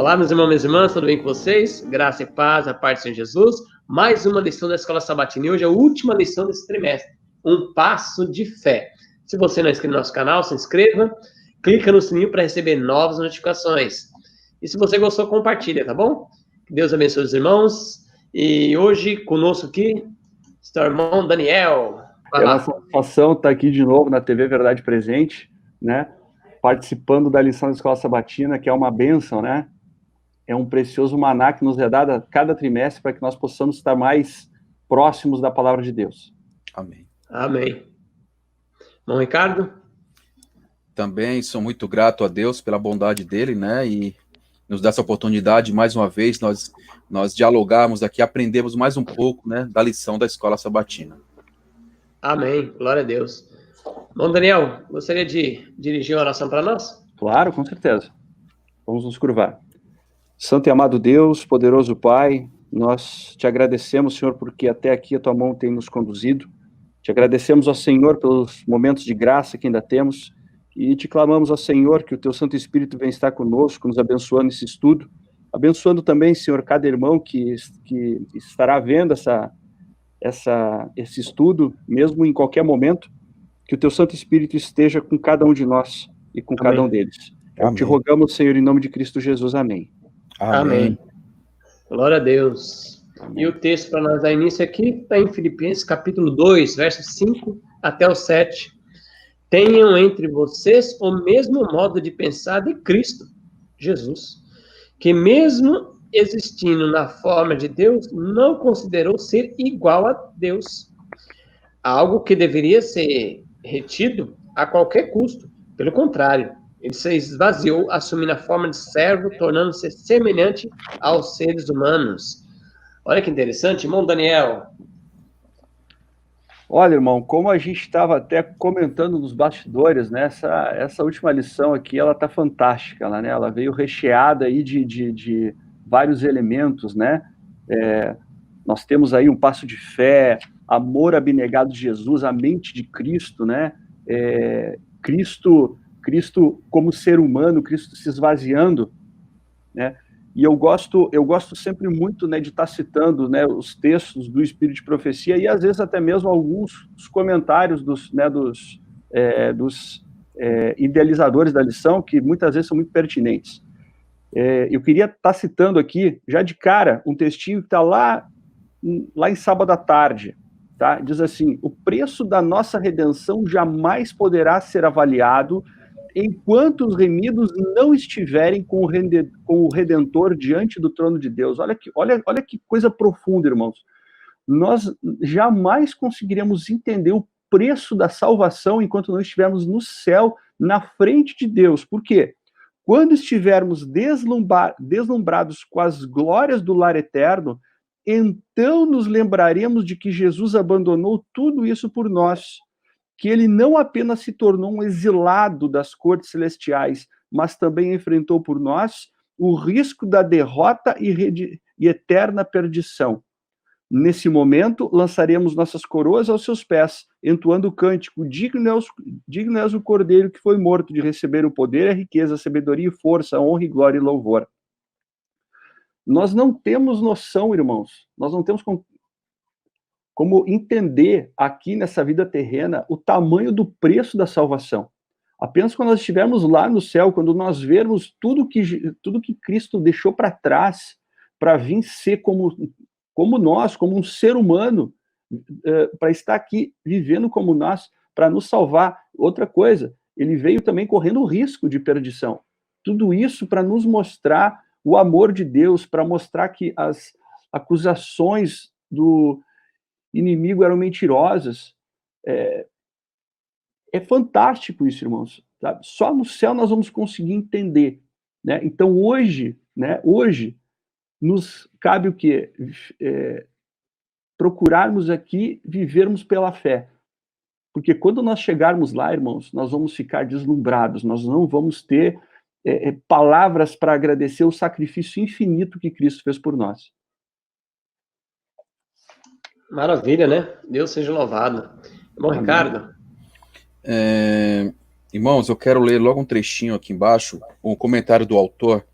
Olá, meus irmãos e minhas irmãs, tudo bem com vocês? Graça e paz, a paz do Senhor Jesus. Mais uma lição da Escola Sabatina. E hoje é a última lição desse trimestre. Um passo de fé. Se você não é inscrito no nosso canal, se inscreva. Clica no sininho para receber novas notificações. E se você gostou, compartilha, tá bom? Que Deus abençoe os irmãos. E hoje, conosco aqui, está o irmão Daniel. É uma satisfação estar aqui de novo na TV Verdade Presente, né? Participando da lição da Escola Sabatina, que é uma bênção, né? É um precioso maná que nos é dado a cada trimestre para que nós possamos estar mais próximos da palavra de Deus. Amém. Amém. Bom, Ricardo? Também sou muito grato a Deus pela bondade dele, né? E nos dá essa oportunidade, mais uma vez, nós dialogarmos aqui, aprendemos mais um pouco, né, da lição da Escola Sabatina. Amém. Glória a Deus. Bom, Daniel, gostaria de dirigir uma oração para nós? Claro, com certeza. Vamos nos curvar. Santo e amado Deus, poderoso Pai, nós te agradecemos, Senhor, porque até aqui a tua mão tem nos conduzido. Te agradecemos, ó Senhor, pelos momentos de graça que ainda temos e te clamamos, ó Senhor, que o teu Santo Espírito venha estar conosco, nos abençoando nesse estudo, abençoando também, Senhor, cada irmão que estará vendo esse estudo, mesmo em qualquer momento, que o teu Santo Espírito esteja com cada um de nós e com cada um deles. Te rogamos, Senhor, em nome de Cristo Jesus. Amém. Amém. Glória a Deus. Amém. E o texto para nós dar início aqui está em Filipenses, capítulo 2, versos 5 até o 7. Tenham entre vocês o mesmo modo de pensar de Cristo, Jesus, que mesmo existindo na forma de Deus, não considerou ser igual a Deus, algo que deveria ser retido a qualquer custo. Pelo contrário, ele se esvaziou, assumindo a forma de servo, tornando-se semelhante aos seres humanos. Olha que interessante, irmão Daniel. Olha, irmão, como a gente estava até comentando nos bastidores, né, essa última lição aqui, ela tá fantástica, ela veio recheada aí de vários elementos, né? Nós temos aí um passo de fé, amor abnegado de Jesus, a mente de Cristo, né? Cristo como ser humano, Cristo se esvaziando, né? E eu gosto sempre muito, né, de estar citando, né, os textos do Espírito de Profecia e às vezes até mesmo alguns dos comentários dos idealizadores da lição, que muitas vezes são muito pertinentes. Eu queria estar citando aqui, já de cara, um textinho que está lá em Sábado à Tarde, tá? Diz assim: o preço da nossa redenção jamais poderá ser avaliado enquanto os remidos não estiverem com o Redentor diante do trono de Deus. Olha que coisa profunda, irmãos. Nós jamais conseguiremos entender o preço da salvação enquanto não estivermos no céu, na frente de Deus. Por quê? Quando estivermos deslumbrados com as glórias do lar eterno, então nos lembraremos de que Jesus abandonou tudo isso por nós, que ele não apenas se tornou um exilado das cortes celestiais, mas também enfrentou por nós o risco da derrota e eterna perdição. Nesse momento, lançaremos nossas coroas aos seus pés, entoando o cântico: digno és o Cordeiro que foi morto de receber o poder, a riqueza, a sabedoria e força, a honra e glória e louvor. Nós não temos noção, irmãos, nós não temos como entender aqui nessa vida terrena o tamanho do preço da salvação. Apenas quando nós estivermos lá no céu, quando nós vermos tudo que Cristo deixou para trás, para vir ser como nós, como um ser humano, para estar aqui vivendo como nós, para nos salvar. Outra coisa, ele veio também correndo o risco de perdição. Tudo isso para nos mostrar o amor de Deus, para mostrar que as acusações do inimigo eram mentirosas. É fantástico isso, irmãos. Sabe? Só no céu nós vamos conseguir entender, né? Então hoje nos cabe o quê? Procurarmos aqui vivermos pela fé. Porque quando nós chegarmos lá, irmãos, nós vamos ficar deslumbrados, nós não vamos ter palavras para agradecer o sacrifício infinito que Cristo fez por nós. Maravilha, né? Deus seja louvado. Bom, amém. Ricardo? Irmãos, eu quero ler logo um trechinho aqui embaixo, um comentário do autor,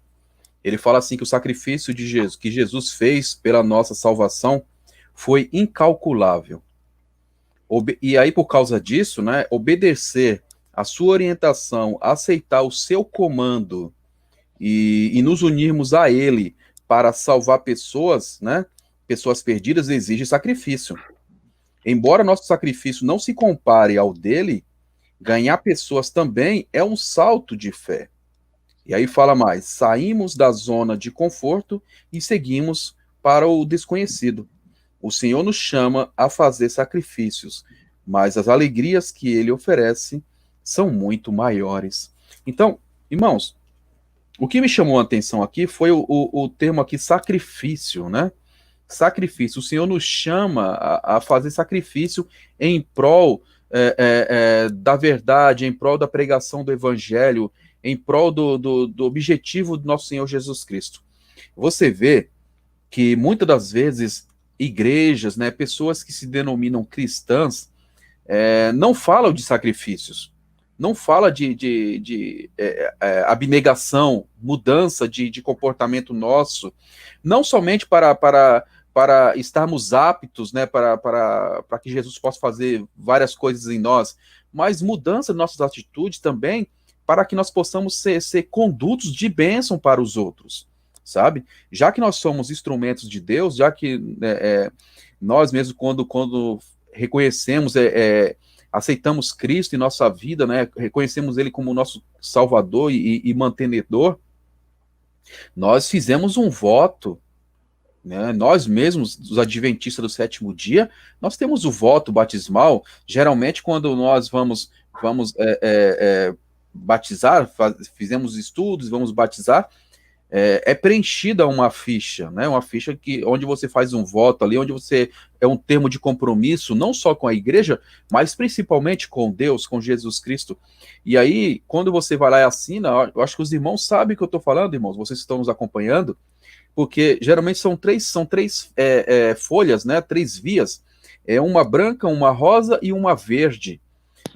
Ele fala assim que o sacrifício de Jesus, que Jesus fez pela nossa salvação, foi incalculável. E aí, por causa disso, né, obedecer a sua orientação, aceitar o seu comando e nos unirmos a ele para salvar pessoas, né, pessoas perdidas, exige sacrifício. Embora nosso sacrifício não se compare ao dele, ganhar pessoas também é um salto de fé. E aí fala mais, saímos da zona de conforto e seguimos para o desconhecido. O Senhor nos chama a fazer sacrifícios, mas as alegrias que ele oferece são muito maiores. Então, irmãos, o que me chamou a atenção aqui foi o termo aqui, sacrifício, né? Sacrifício. O Senhor nos chama a fazer sacrifício em prol da verdade, em prol da pregação do evangelho, em prol do objetivo do nosso Senhor Jesus Cristo. Você vê que muitas das vezes igrejas, né, pessoas que se denominam cristãs, não falam de sacrifícios, não fala de abnegação, mudança de comportamento nosso, não somente para estarmos aptos, né, para que Jesus possa fazer várias coisas em nós, mas mudança de nossas atitudes também, para que nós possamos ser condutos de bênção para os outros, sabe? Já que nós somos instrumentos de Deus, já que nós mesmos, quando reconhecemos, aceitamos Cristo em nossa vida, né, reconhecemos Ele como nosso Salvador e mantenedor, nós fizemos um voto, né, nós mesmos, os adventistas do sétimo dia, nós temos o voto batismal. Geralmente quando nós vamos batizar, fizemos estudos, vamos batizar, preenchida uma ficha, né? Uma ficha onde você faz um voto ali, onde você é um termo de compromisso, não só com a igreja, mas principalmente com Deus, com Jesus Cristo. E aí, quando você vai lá e assina, eu acho que os irmãos sabem o que eu estou falando, irmãos, vocês estão nos acompanhando, porque geralmente são três folhas, né? 3 vias, uma branca, uma rosa e uma verde.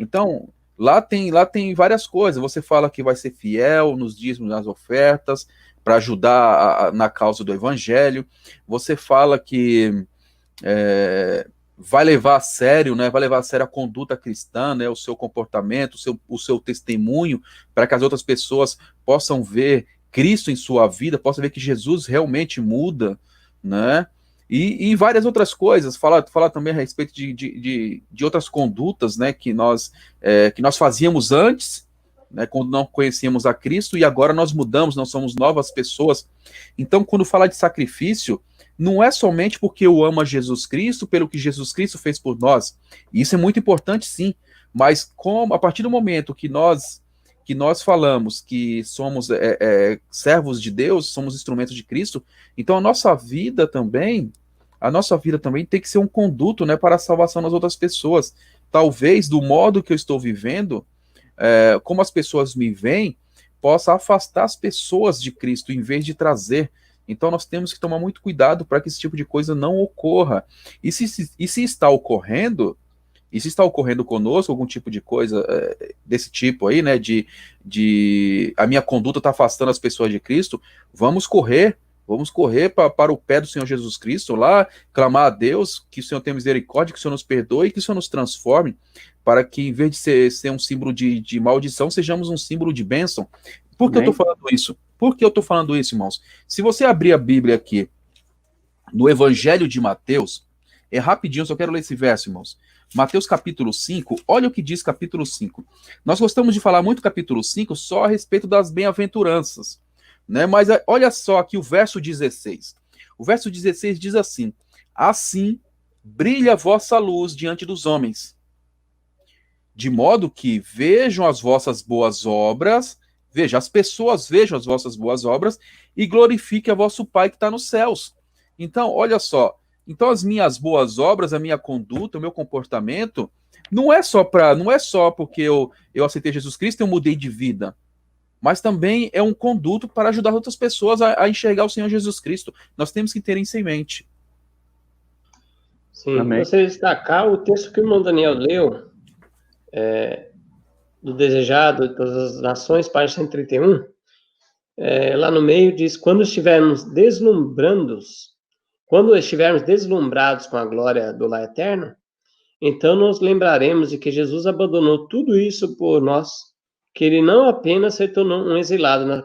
Então, lá tem várias coisas. Você fala que vai ser fiel nos dízimos, nas ofertas, para ajudar na causa do evangelho. Você fala que vai levar a sério, né? Vai levar a sério a conduta cristã, né? O seu comportamento, o seu testemunho, para que as outras pessoas possam ver Cristo em sua vida, possam ver que Jesus realmente muda, né? E várias outras coisas. Fala também a respeito de outras condutas, né? Que nós fazíamos antes, né, quando não conhecíamos a Cristo, e agora nós mudamos, nós somos novas pessoas. Então, quando fala de sacrifício, não é somente porque eu amo a Jesus Cristo, pelo que Jesus Cristo fez por nós. Isso é muito importante, sim. Mas a partir do momento que nós falamos que somos servos de Deus, somos instrumentos de Cristo, então a nossa vida também tem que ser um conduto, né, para a salvação das outras pessoas. Talvez, do modo que eu estou vivendo, como as pessoas me veem, possa afastar as pessoas de Cristo, em vez de trazer. Então nós temos que tomar muito cuidado para que esse tipo de coisa não ocorra. E se está ocorrendo, conosco algum tipo de coisa desse tipo aí, né, de a minha conduta está afastando as pessoas de Cristo, vamos correr para o pé do Senhor Jesus Cristo, lá, clamar a Deus, que o Senhor tenha misericórdia, que o Senhor nos perdoe, que o Senhor nos transforme, para que em vez de ser um símbolo de maldição, sejamos um símbolo de bênção. Por que eu estou falando isso? Por que eu estou falando isso, irmãos? Se você abrir a Bíblia aqui, no Evangelho de Mateus, rapidinho, eu só quero ler esse verso, irmãos. Mateus capítulo 5, olha o que diz capítulo 5. Nós gostamos de falar muito capítulo 5 só a respeito das bem-aventuranças, né? Mas olha só aqui o verso 16. O verso 16 diz assim: assim brilha a vossa luz diante dos homens, de modo que vejam as vossas boas obras, as pessoas vejam as vossas boas obras e glorifiquem a vosso Pai que está nos céus. Então, olha só, então as minhas boas obras, a minha conduta, o meu comportamento, não é só porque eu aceitei Jesus Cristo e eu mudei de vida, mas também é um conduto para ajudar outras pessoas a enxergar o Senhor Jesus Cristo. Nós temos que ter isso em mente. Sim, eu gostaria de destacar o texto que o irmão Daniel leu, do Desejado de Todas as Nações, página 131, lá no meio diz, quando estivermos deslumbrados com a glória do lar eterno, então nos lembraremos de que Jesus abandonou tudo isso por nós, que ele não apenas se tornou um exilado das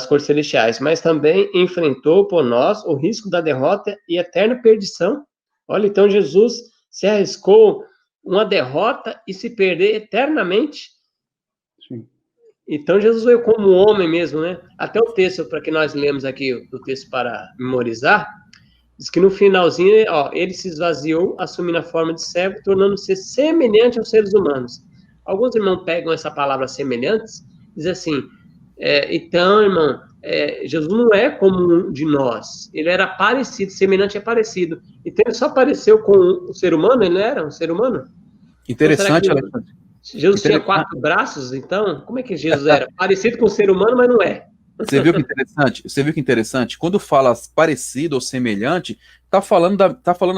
cores celestiais, mas também enfrentou por nós o risco da derrota e eterna perdição. Olha, então Jesus se arriscou uma derrota e se perder eternamente. Sim. Então Jesus veio como homem mesmo, né? Até o texto, para que nós lemos aqui, o texto para memorizar, diz que no finalzinho, ele se esvaziou, assumindo a forma de servo, tornando-se semelhante aos seres humanos. Alguns irmãos pegam essa palavra semelhantes, dizem assim, então, irmão, Jesus não é como um de nós, ele era parecido, semelhante é parecido. Então ele só apareceu com o ser humano, ele não era um ser humano? Interessante, então, Alexandre. Jesus tinha 4 braços, então? Como é que Jesus era? Parecido com o ser humano, mas não é. Você viu que interessante? Você viu que interessante? Quando fala parecido ou semelhante, tá falando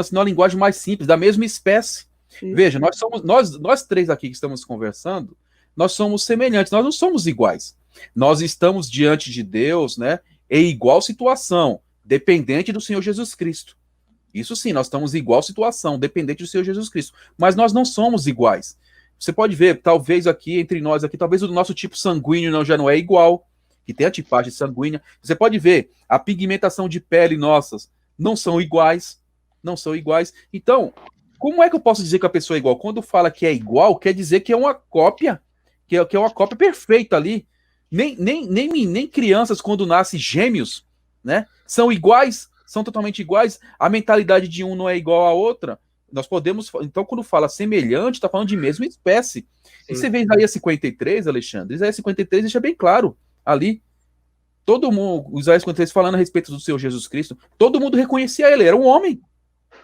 assim numa linguagem mais simples, da mesma espécie. Isso. Veja, nós três aqui que estamos conversando, nós somos semelhantes, nós não somos iguais. Nós estamos diante de Deus, né, em igual situação, dependente do Senhor Jesus Cristo. Isso sim, nós estamos em igual situação, dependente do Senhor Jesus Cristo. Mas nós não somos iguais. Você pode ver, talvez aqui, entre nós aqui, talvez o nosso tipo sanguíneo já não é igual, que tem a tipagem sanguínea. Você pode ver, a pigmentação de pele nossas não são iguais. Não são iguais. Então, como é que eu posso dizer que a pessoa é igual? Quando fala que é igual, quer dizer que é uma cópia, que é uma cópia perfeita ali. Nem crianças, quando nascem gêmeos, né, são iguais, são totalmente iguais. A mentalidade de um não é igual à outra. Nós podemos, então, quando fala semelhante, está falando de mesma espécie. Sim. E você vê Isaías 53, Alexandre, Isaías 53 deixa bem claro ali. Todo mundo, Isaías 53 falando a respeito do Senhor Jesus Cristo, todo mundo reconhecia ele, era um homem.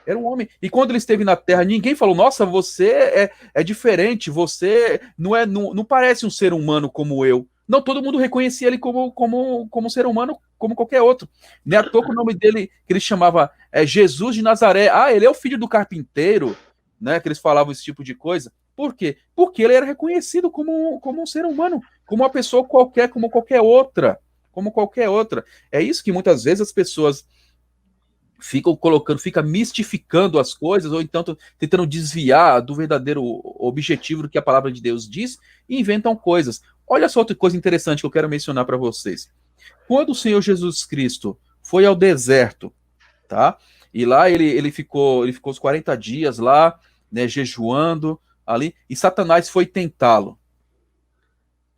Era um homem. E quando ele esteve na terra, ninguém falou, nossa, você é diferente, você não parece um ser humano como eu. Não, todo mundo reconhecia ele como um ser humano, como qualquer outro. Nem à toa que o nome dele, que ele chamava Jesus de Nazaré. Ah, ele é o filho do carpinteiro, né? Que eles falavam esse tipo de coisa. Por quê? Porque ele era reconhecido como um ser humano, como uma pessoa qualquer, como qualquer outra. Como qualquer outra. É isso que muitas vezes as pessoas ficam mistificando as coisas, ou então tentando desviar do verdadeiro objetivo do que a palavra de Deus diz, e inventam coisas. Olha só outra coisa interessante que eu quero mencionar para vocês. Quando o Senhor Jesus Cristo foi ao deserto, tá? E lá ele ficou os 40 dias lá, né, jejuando ali, e Satanás foi tentá-lo.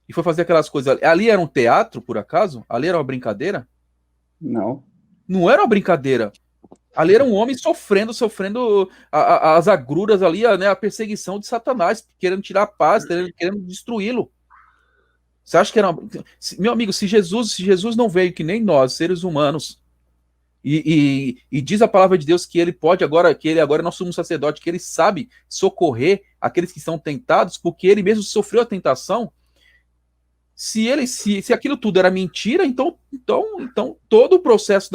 E foi fazer aquelas coisas. Ali era um teatro, por acaso? Ali era uma brincadeira? Não. Não era uma brincadeira. Ali era um homem sofrendo as agruras ali, né, a perseguição de Satanás, querendo tirar a paz, querendo destruí-lo. Você acha que era meu amigo, se Jesus não veio que nem nós, seres humanos, e diz a palavra de Deus que ele agora é nosso sumo sacerdote, que ele sabe socorrer aqueles que são tentados, porque ele mesmo sofreu a tentação. Se aquilo tudo era mentira, então todo o processo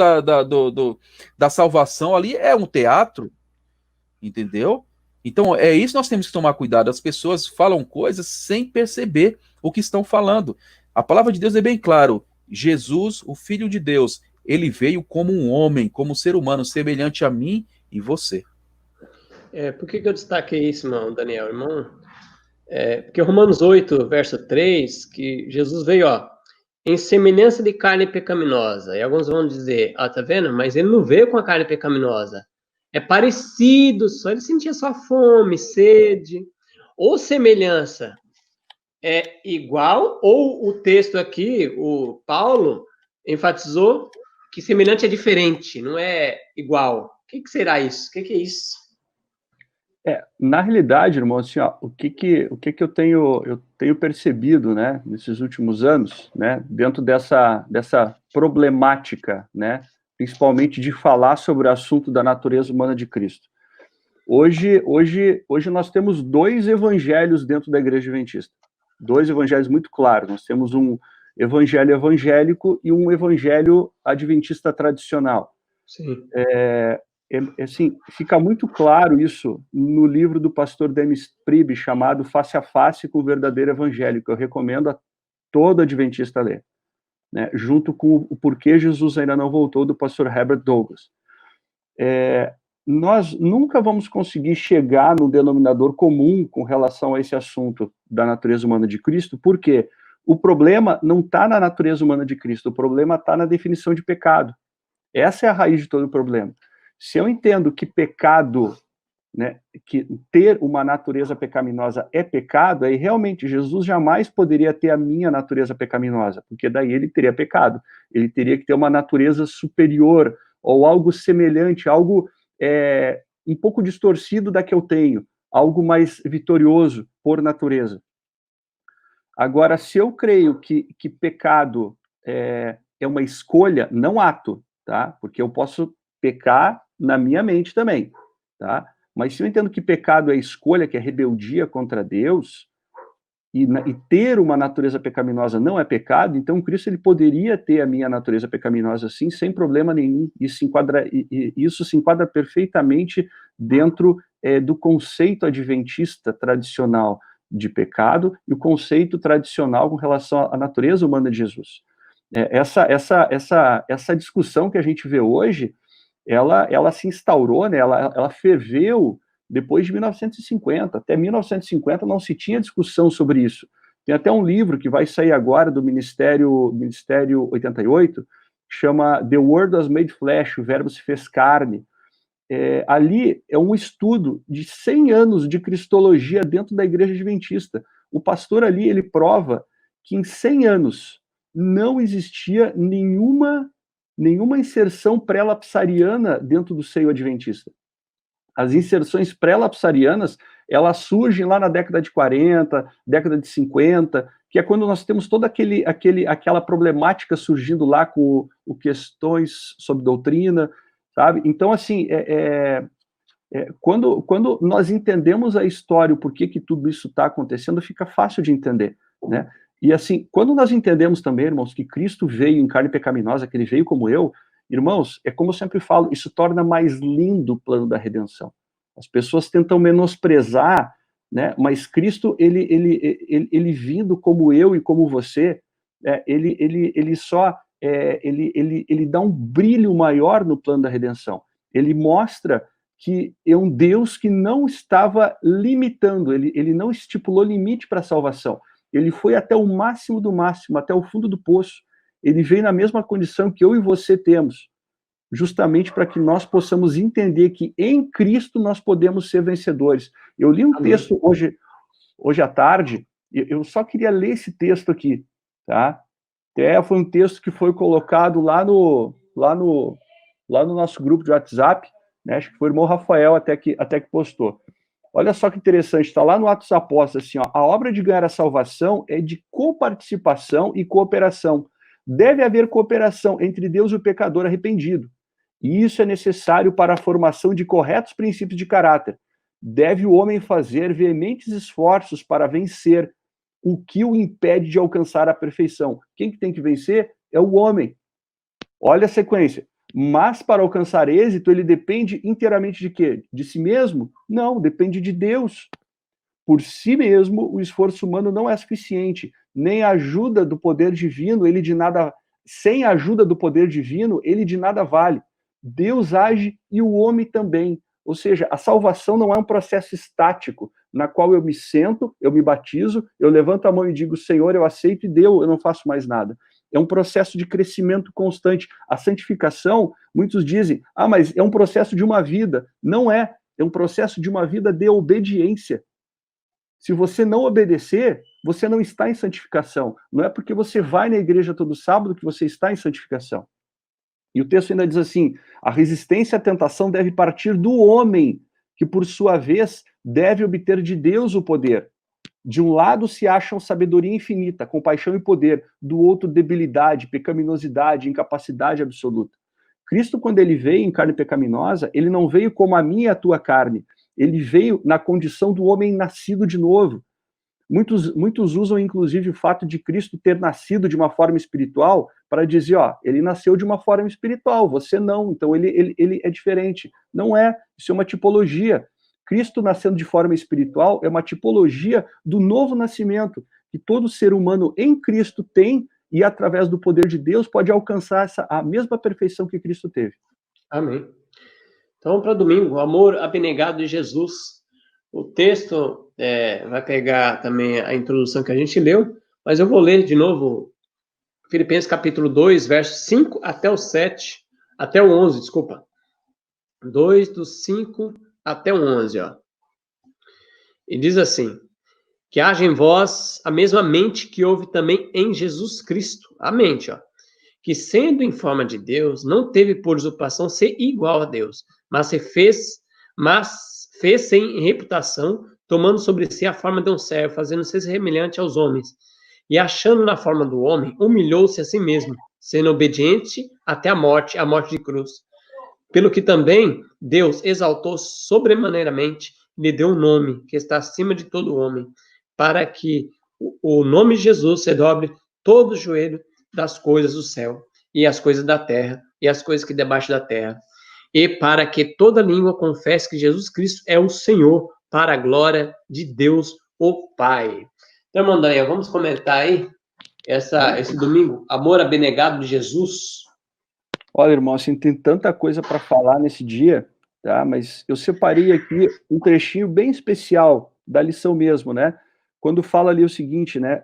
da salvação ali é um teatro, entendeu? Então é isso que nós temos que tomar cuidado. As pessoas falam coisas sem perceber o que estão falando. A palavra de Deus é bem claro. Jesus, o Filho de Deus, ele veio como um homem, como um ser humano, semelhante a mim e você. Por que eu destaquei isso, irmão, irmão? Porque Romanos 8, verso 3, que Jesus veio, em semelhança de carne pecaminosa. E alguns vão dizer, tá vendo? Mas ele não veio com a carne pecaminosa. É parecido, só ele sentia só fome, sede. Ou semelhança é igual, ou o texto aqui, o Paulo enfatizou que semelhante é diferente, não é igual. O que será isso? O que é isso? Na realidade, irmão, assim, o que eu tenho percebido, né, nesses últimos anos, né, dentro dessa problemática, né, principalmente de falar sobre o assunto da natureza humana de Cristo. Hoje nós temos 2 evangelhos dentro da Igreja Adventista, 2 evangelhos muito claros. Nós temos um evangelho evangélico e um evangelho adventista tradicional. Sim. Assim, fica muito claro isso no livro do pastor Demis Priebe, chamado Face a Face com o Verdadeiro Evangelho, que eu recomendo a todo adventista lê, né? Junto com o Porquê Jesus Ainda Não Voltou, do pastor Herbert Douglas. Nós nunca vamos conseguir chegar no denominador comum com relação a esse assunto da natureza humana de Cristo, porque o problema não está na natureza humana de Cristo, o problema está na definição de pecado. Essa é a raiz de todo o problema. Se eu entendo que pecado, né, que ter uma natureza pecaminosa é pecado, aí realmente Jesus jamais poderia ter a minha natureza pecaminosa, porque daí ele teria pecado. Ele teria que ter uma natureza superior, ou algo semelhante, algo um pouco distorcido da que eu tenho, algo mais vitorioso por natureza. Agora, se eu creio que pecado é uma escolha, não ato, tá? Porque eu posso pecar na minha mente também, tá? Mas se eu entendo que pecado é escolha, que é rebeldia contra Deus, e ter uma natureza pecaminosa não é pecado, então Cristo ele poderia ter a minha natureza pecaminosa sim, sem problema nenhum. Isso se enquadra perfeitamente dentro do conceito adventista tradicional de pecado e o conceito tradicional com relação à natureza humana de Jesus. Essa discussão que a gente vê hoje, ela se instaurou, né, ela ferveu depois de 1950. Até 1950 não se tinha discussão sobre isso. Tem até um livro que vai sair agora do Ministério 88, que chama The Word Was Made Flesh, o Verbo se fez carne. Ali é um estudo de 100 anos de cristologia dentro da Igreja Adventista. O pastor ali, ele prova que em 100 anos não existia nenhuma inserção pré-lapsariana dentro do seio adventista. As inserções pré-lapsarianas, elas surgem lá na década de 40, década de 50, que é quando nós temos toda aquela problemática surgindo lá com questões sobre doutrina, sabe? Então, assim, quando nós entendemos a história, o porquê que tudo isso está acontecendo, fica fácil de entender, né? E assim, quando nós entendemos também, irmãos, que Cristo veio em carne pecaminosa, que ele veio como eu, irmãos, é como eu sempre falo, isso torna mais lindo o plano da redenção. As pessoas tentam menosprezar, né? Mas Cristo, ele vindo como eu e como você, ele dá um brilho maior no plano da redenção. Ele mostra que é um Deus que não estava limitando, ele não estipulou limite para a salvação. Ele foi até o máximo do máximo, até o fundo do poço. Ele veio na mesma condição que eu e você temos, justamente para que nós possamos entender que em Cristo nós podemos ser vencedores. Eu li um texto hoje à tarde, eu só queria ler esse texto aqui, tá? Foi um texto que foi colocado lá no nosso grupo de WhatsApp, né? Acho que foi o irmão Rafael até que postou. Olha só que interessante, está lá no Atos dos Apóstolos, assim, ó, a obra de ganhar a salvação é de coparticipação e cooperação. Deve haver cooperação entre Deus e o pecador arrependido. E isso é necessário para a formação de corretos princípios de caráter. Deve o homem fazer veementes esforços para vencer o que o impede de alcançar a perfeição. Quem que tem que vencer é o homem. Olha a sequência. Mas para alcançar êxito, ele depende inteiramente de quê? De si mesmo? Não, depende de Deus. Por si mesmo, o esforço humano não é suficiente, nem a ajuda do poder divino, sem a ajuda do poder divino, ele de nada vale. Deus age e o homem também. Ou seja, a salvação não é um processo estático, na qual eu me sento, eu me batizo, eu levanto a mão e digo, Senhor, eu aceito e deu, eu não faço mais nada. É um processo de crescimento constante. A santificação, muitos dizem, mas é um processo de uma vida. Não é. É um processo de uma vida de obediência. Se você não obedecer, você não está em santificação. Não é porque você vai na igreja todo sábado que você está em santificação. E o texto ainda diz assim, a resistência à tentação deve partir do homem, que por sua vez deve obter de Deus o poder. De um lado se acham sabedoria infinita, compaixão e poder, do outro debilidade, pecaminosidade, incapacidade absoluta. Cristo, quando ele veio em carne pecaminosa, ele não veio como a minha e a tua carne, ele veio na condição do homem nascido de novo. Muitos usam, inclusive, o fato de Cristo ter nascido de uma forma espiritual para dizer, ele nasceu de uma forma espiritual, você não, então ele é diferente. Não é, isso é uma tipologia. Cristo nascendo de forma espiritual é uma tipologia do novo nascimento. que todo ser humano em Cristo tem e, através do poder de Deus, pode alcançar a mesma perfeição que Cristo teve. Amém. Então, para domingo, o amor abnegado de Jesus. O texto vai pegar também a introdução que a gente leu, mas eu vou ler de novo Filipenses capítulo 2, versos 5 até o 7, até o 11, desculpa. 2 do 5 até o 11, ó. E diz assim: que haja em vós a mesma mente que houve também em Jesus Cristo. A mente, ó. Que sendo em forma de Deus, não teve por usurpação ser igual a Deus, mas fez sem reputação, tomando sobre si a forma de um servo, fazendo-se semelhante aos homens. E achando na forma do homem, humilhou-se a si mesmo, sendo obediente até a morte de cruz. Pelo que também Deus exaltou sobremaneiramente, lhe deu um nome que está acima de todo homem, para que o nome de Jesus se dobre todo o joelho das coisas do céu, e as coisas da terra, e as coisas que debaixo da terra, e para que toda língua confesse que Jesus Cristo é o Senhor, para a glória de Deus, o Pai. Então, irmão Daniel, vamos comentar aí esse domingo, amor abnegado de Jesus. Olha, irmão, assim, tem tanta coisa para falar nesse dia, tá? Mas eu separei aqui um trechinho bem especial da lição mesmo, né? Quando fala ali o seguinte, né?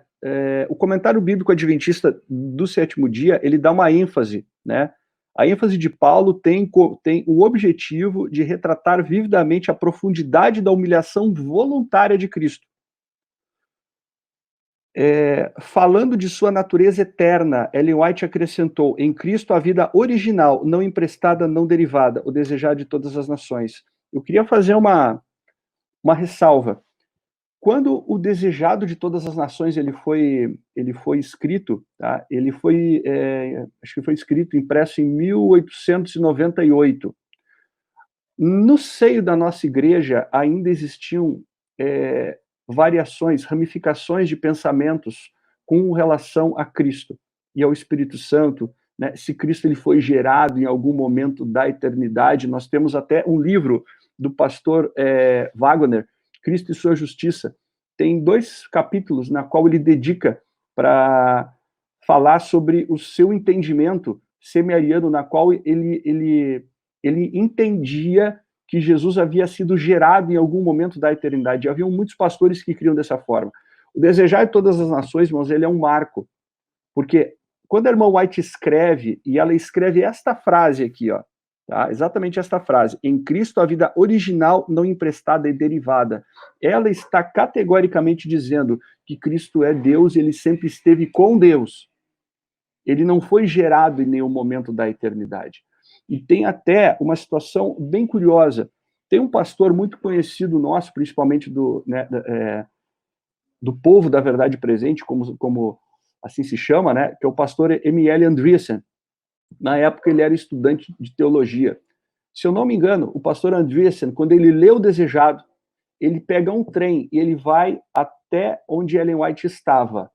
O comentário bíblico adventista do sétimo dia, ele dá uma ênfase, né? A ênfase de Paulo tem o objetivo de retratar vividamente a profundidade da humilhação voluntária de Cristo. Falando de sua natureza eterna, Ellen White acrescentou: em Cristo a vida original, não emprestada, não derivada, o desejado de todas as nações. Eu queria fazer uma ressalva. Quando o desejado de todas as nações ele foi escrito, tá? Ele foi, acho que foi escrito, impresso em 1898. No seio da nossa igreja ainda existiam variações, ramificações de pensamentos com relação a Cristo e ao Espírito Santo, né? Se Cristo ele foi gerado em algum momento da eternidade. Nós temos até um livro do pastor Wagner, Cristo e Sua Justiça. Tem 2 capítulos na qual ele dedica para falar sobre o seu entendimento semi-ariano, na qual ele entendia que Jesus havia sido gerado em algum momento da eternidade. Haviam muitos pastores que criam dessa forma. O desejar de todas as nações, irmãos, ele é um marco, porque quando a irmã White escreve, e ela escreve esta frase aqui, ó, tá? Exatamente esta frase: em Cristo a vida original, não emprestada e derivada. Ela está categoricamente dizendo que Cristo é Deus e ele sempre esteve com Deus. Ele não foi gerado em nenhum momento da eternidade. E tem até uma situação bem curiosa. Tem um pastor muito conhecido nosso, principalmente do povo da verdade presente, como assim se chama, né? Que é o pastor M.L. Andreessen. Na época ele era estudante de teologia. Se eu não me engano, o pastor Andreessen, quando ele lê o Desejado, ele pega um trem e ele vai até onde Ellen White estava.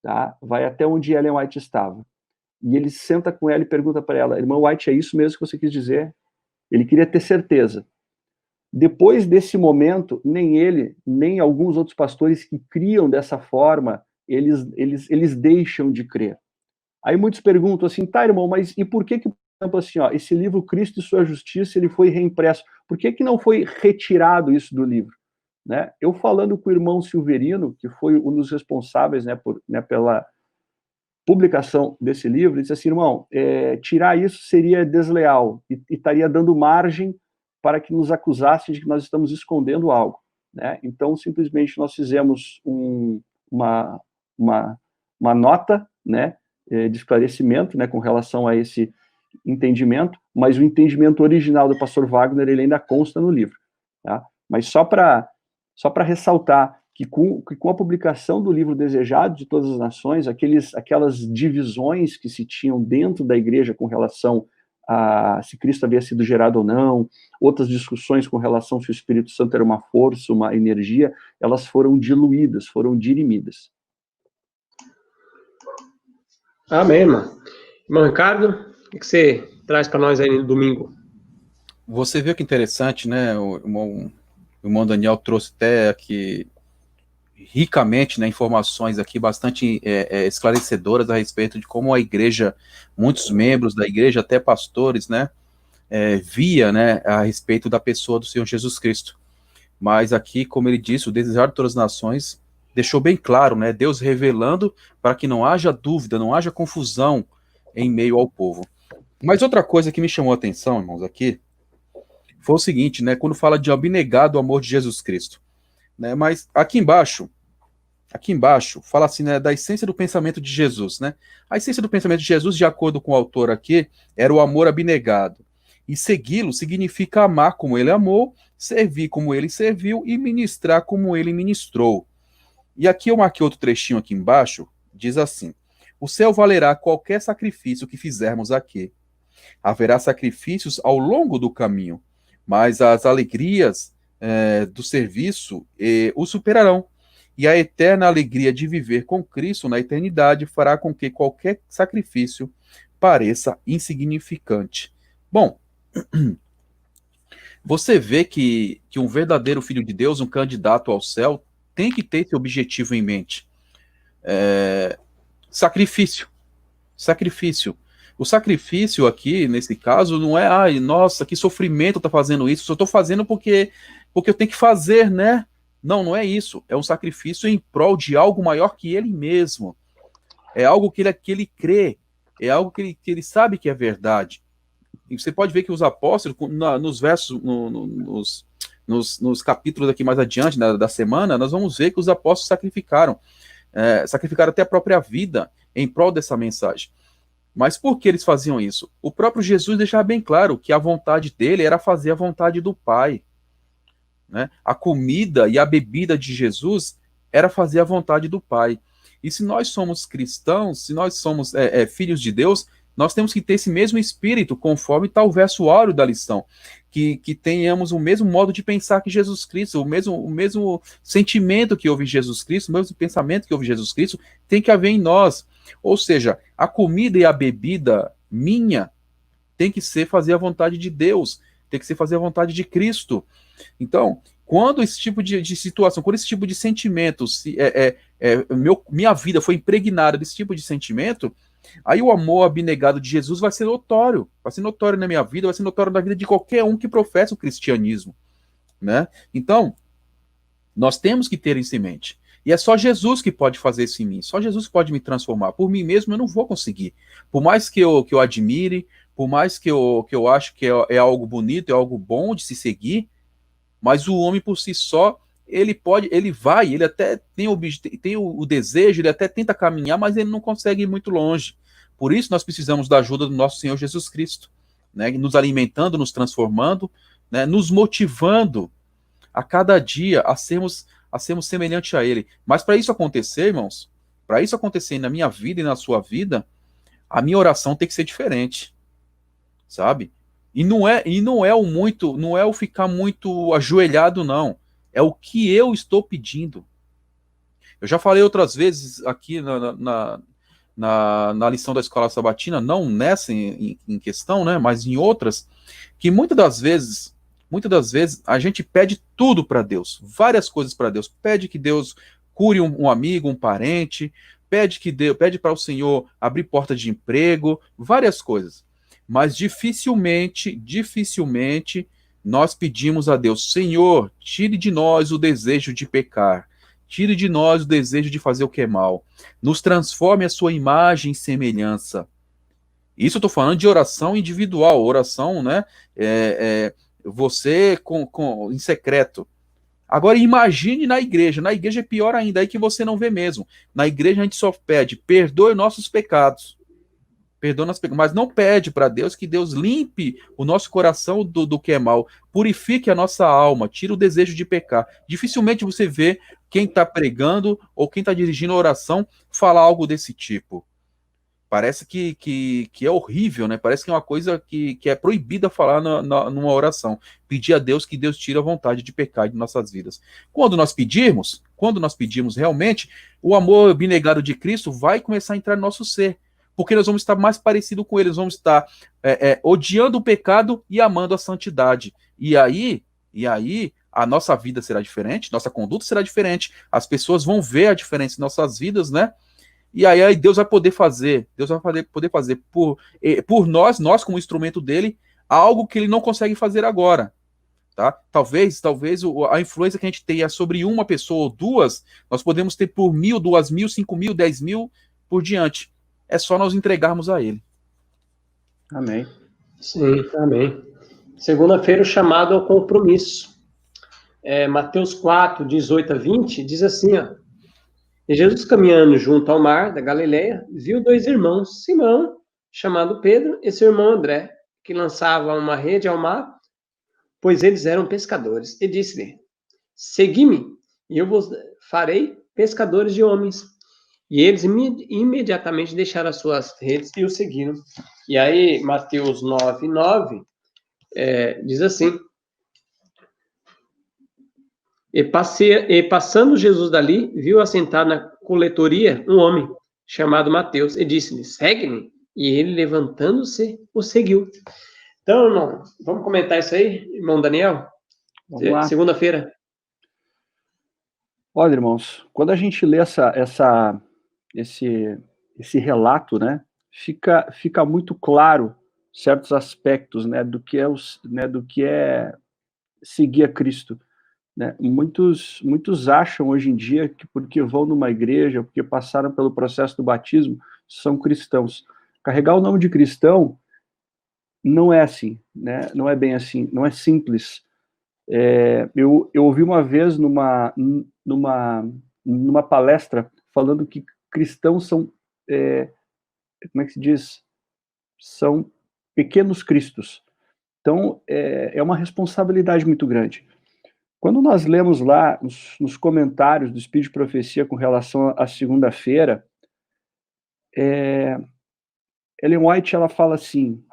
Tá? Vai até onde Ellen White estava. E ele senta com ela e pergunta para ela: irmã White, é isso mesmo que você quis dizer? Ele queria ter certeza. Depois desse momento, nem ele, nem alguns outros pastores que criam dessa forma, eles deixam de crer. Aí muitos perguntam assim: tá, irmão, mas e por que, por exemplo, assim, ó, esse livro Cristo e Sua Justiça, ele foi reimpresso? Por que não foi retirado isso do livro? Né? Eu falando com o irmão Silverino, que foi um dos responsáveis, pela publicação desse livro, disse assim: irmão, tirar isso seria desleal e estaria dando margem para que nos acusassem de que nós estamos escondendo algo, né? Então, simplesmente, nós fizemos uma nota, né, de esclarecimento, né, com relação a esse entendimento, mas o entendimento original do pastor Wagner, ele ainda consta no livro, tá? Mas só para ressaltar que com a publicação do livro Desejado de Todas as Nações, aquelas divisões que se tinham dentro da igreja com relação a se Cristo havia sido gerado ou não, outras discussões com relação se o Espírito Santo era uma força, uma energia, elas foram diluídas, foram dirimidas. Amém, irmão. Irmão Ricardo, o que você traz para nós aí no domingo? Você viu que interessante, né? O irmão Daniel trouxe até aqui ricamente, né, informações aqui bastante esclarecedoras a respeito de como a igreja, muitos membros da igreja, até pastores, né, via, né, a respeito da pessoa do Senhor Jesus Cristo. Mas aqui, como ele disse, o desejar de todas as nações deixou bem claro, né, Deus revelando para que não haja dúvida, não haja confusão em meio ao povo. Mas outra coisa que me chamou a atenção, irmãos, aqui, foi o seguinte, né, quando fala de abnegar do amor de Jesus Cristo, né, mas aqui embaixo, fala assim, né, da essência do pensamento de Jesus, né, a essência do pensamento de Jesus, de acordo com o autor aqui, era o amor abnegado, e segui-lo significa amar como ele amou, servir como ele serviu e ministrar como ele ministrou. E aqui eu marquei outro trechinho aqui embaixo, diz assim, o céu valerá qualquer sacrifício que fizermos aqui. Haverá sacrifícios ao longo do caminho, mas as alegrias do serviço o superarão. E a eterna alegria de viver com Cristo na eternidade fará com que qualquer sacrifício pareça insignificante. Bom, você vê que um verdadeiro filho de Deus, um candidato ao céu, tem que ter esse objetivo em mente. Sacrifício. O sacrifício aqui, nesse caso, não é, ai, nossa, que sofrimento tá fazendo isso, só tô fazendo porque eu tenho que fazer, né? Não é isso. É um sacrifício em prol de algo maior que ele mesmo. É algo que ele crê. É algo que ele sabe que é verdade. E você pode ver que os apóstolos, nos versos, nos capítulos aqui mais adiante, da semana, nós vamos ver que os apóstolos sacrificaram até a própria vida em prol dessa mensagem. Mas por que eles faziam isso? O próprio Jesus deixava bem claro que a vontade dele era fazer a vontade do Pai. Né? A comida e a bebida de Jesus era fazer a vontade do Pai. E se nós somos cristãos, se nós somos filhos de Deus, nós temos que ter esse mesmo espírito, conforme está o verso áureo da lição, que tenhamos o mesmo modo de pensar que Jesus Cristo, o mesmo sentimento que houve em Jesus Cristo, o mesmo pensamento que houve em Jesus Cristo, tem que haver em nós. Ou seja, a comida e a bebida minha tem que ser fazer a vontade de Deus, tem que ser fazer a vontade de Cristo. Então, quando esse tipo de situação, quando esse tipo de sentimento, minha vida foi impregnada desse tipo de sentimento, aí o amor abnegado de Jesus vai ser notório na minha vida, vai ser notório na vida de qualquer um que professa o cristianismo, né? Então, nós temos que ter isso em mente. E é só Jesus que pode fazer isso em mim, só Jesus pode me transformar. Por mim mesmo eu não vou conseguir. Por mais que eu admire, por mais que eu acho que é algo bonito, é algo bom de se seguir, mas o homem por si só, ele até tem o desejo, ele até tenta caminhar, mas ele não consegue ir muito longe. Por isso nós precisamos da ajuda do nosso Senhor Jesus Cristo, né, nos alimentando, nos transformando, né, nos motivando a cada dia a sermos semelhantes a Ele. Mas para isso acontecer, irmãos, para isso acontecer na minha vida e na sua vida, a minha oração tem que ser diferente, sabe? E não é o ficar muito ajoelhado, não. É o que eu estou pedindo. Eu já falei outras vezes aqui na lição da escola sabatina, não nessa em questão, né, mas em outras, que muitas das vezes a gente pede tudo para Deus, várias coisas para Deus. Pede que Deus cure um amigo, um parente, pede para o Senhor abrir porta de emprego, várias coisas. Mas dificilmente nós pedimos a Deus, Senhor, tire de nós o desejo de pecar, tire de nós o desejo de fazer o que é mal, nos transforme a sua imagem e semelhança. Isso eu estou falando de oração individual, oração, né, você em secreto. Agora imagine na igreja é pior ainda, aí que você não vê mesmo. Na igreja a gente só pede, perdoe nossos pecados, mas não pede para Deus que Deus limpe o nosso coração do que é mal, purifique a nossa alma, tire o desejo de pecar. Dificilmente você vê quem está pregando ou quem está dirigindo a oração falar algo desse tipo. Parece que é horrível, né? Parece que é uma coisa que é proibida falar numa oração. Pedir a Deus que Deus tire a vontade de pecar de nossas vidas. Quando nós pedimos realmente, o amor abnegado de Cristo vai começar a entrar no nosso ser. Porque nós vamos estar mais parecidos com ele, nós vamos estar odiando o pecado e amando a santidade. E aí a nossa vida será diferente, nossa conduta será diferente, as pessoas vão ver a diferença em nossas vidas, né? E aí Deus vai poder fazer, poder fazer por nós como instrumento dele, algo que ele não consegue fazer agora, tá? Talvez a influência que a gente tenha sobre uma pessoa ou duas, nós podemos ter por 1.000, 2.000, 5.000, 10.000 por diante. É só nós entregarmos a ele. Amém. Sim, amém. Segunda-feira, o chamado ao compromisso. Mateus 4, 18 a 20, diz assim, ó. E Jesus, caminhando junto ao mar da Galileia, viu 2 irmãos, Simão, chamado Pedro, e seu irmão André, que lançavam uma rede ao mar, pois eles eram pescadores. E disse-lhe, segui-me, e eu vos farei pescadores de homens. E eles imediatamente deixaram as suas redes e o seguiram. E aí, Mateus 9, 9, diz assim, e passando Jesus dali, viu assentado na coletoria um homem chamado Mateus, e disse-lhe, segue-me. E ele, levantando-se, o seguiu. Então, irmão, vamos comentar isso aí, irmão Daniel? Vamos lá. Segunda-feira. Olha, irmãos, quando a gente lê esse relato, né, fica muito claro certos aspectos, né, do que é seguir a Cristo. Né? Muitos acham hoje em dia que porque vão numa igreja, porque passaram pelo processo do batismo, são cristãos. Carregar o nome de cristão não é assim, né? Não é bem assim, não é simples. Eu ouvi uma vez numa palestra falando que cristãos são, como é que se diz? São pequenos cristos. Então, é uma responsabilidade muito grande. Quando nós lemos lá nos comentários do Espírito de Profecia com relação à segunda-feira, Ellen White ela fala assim,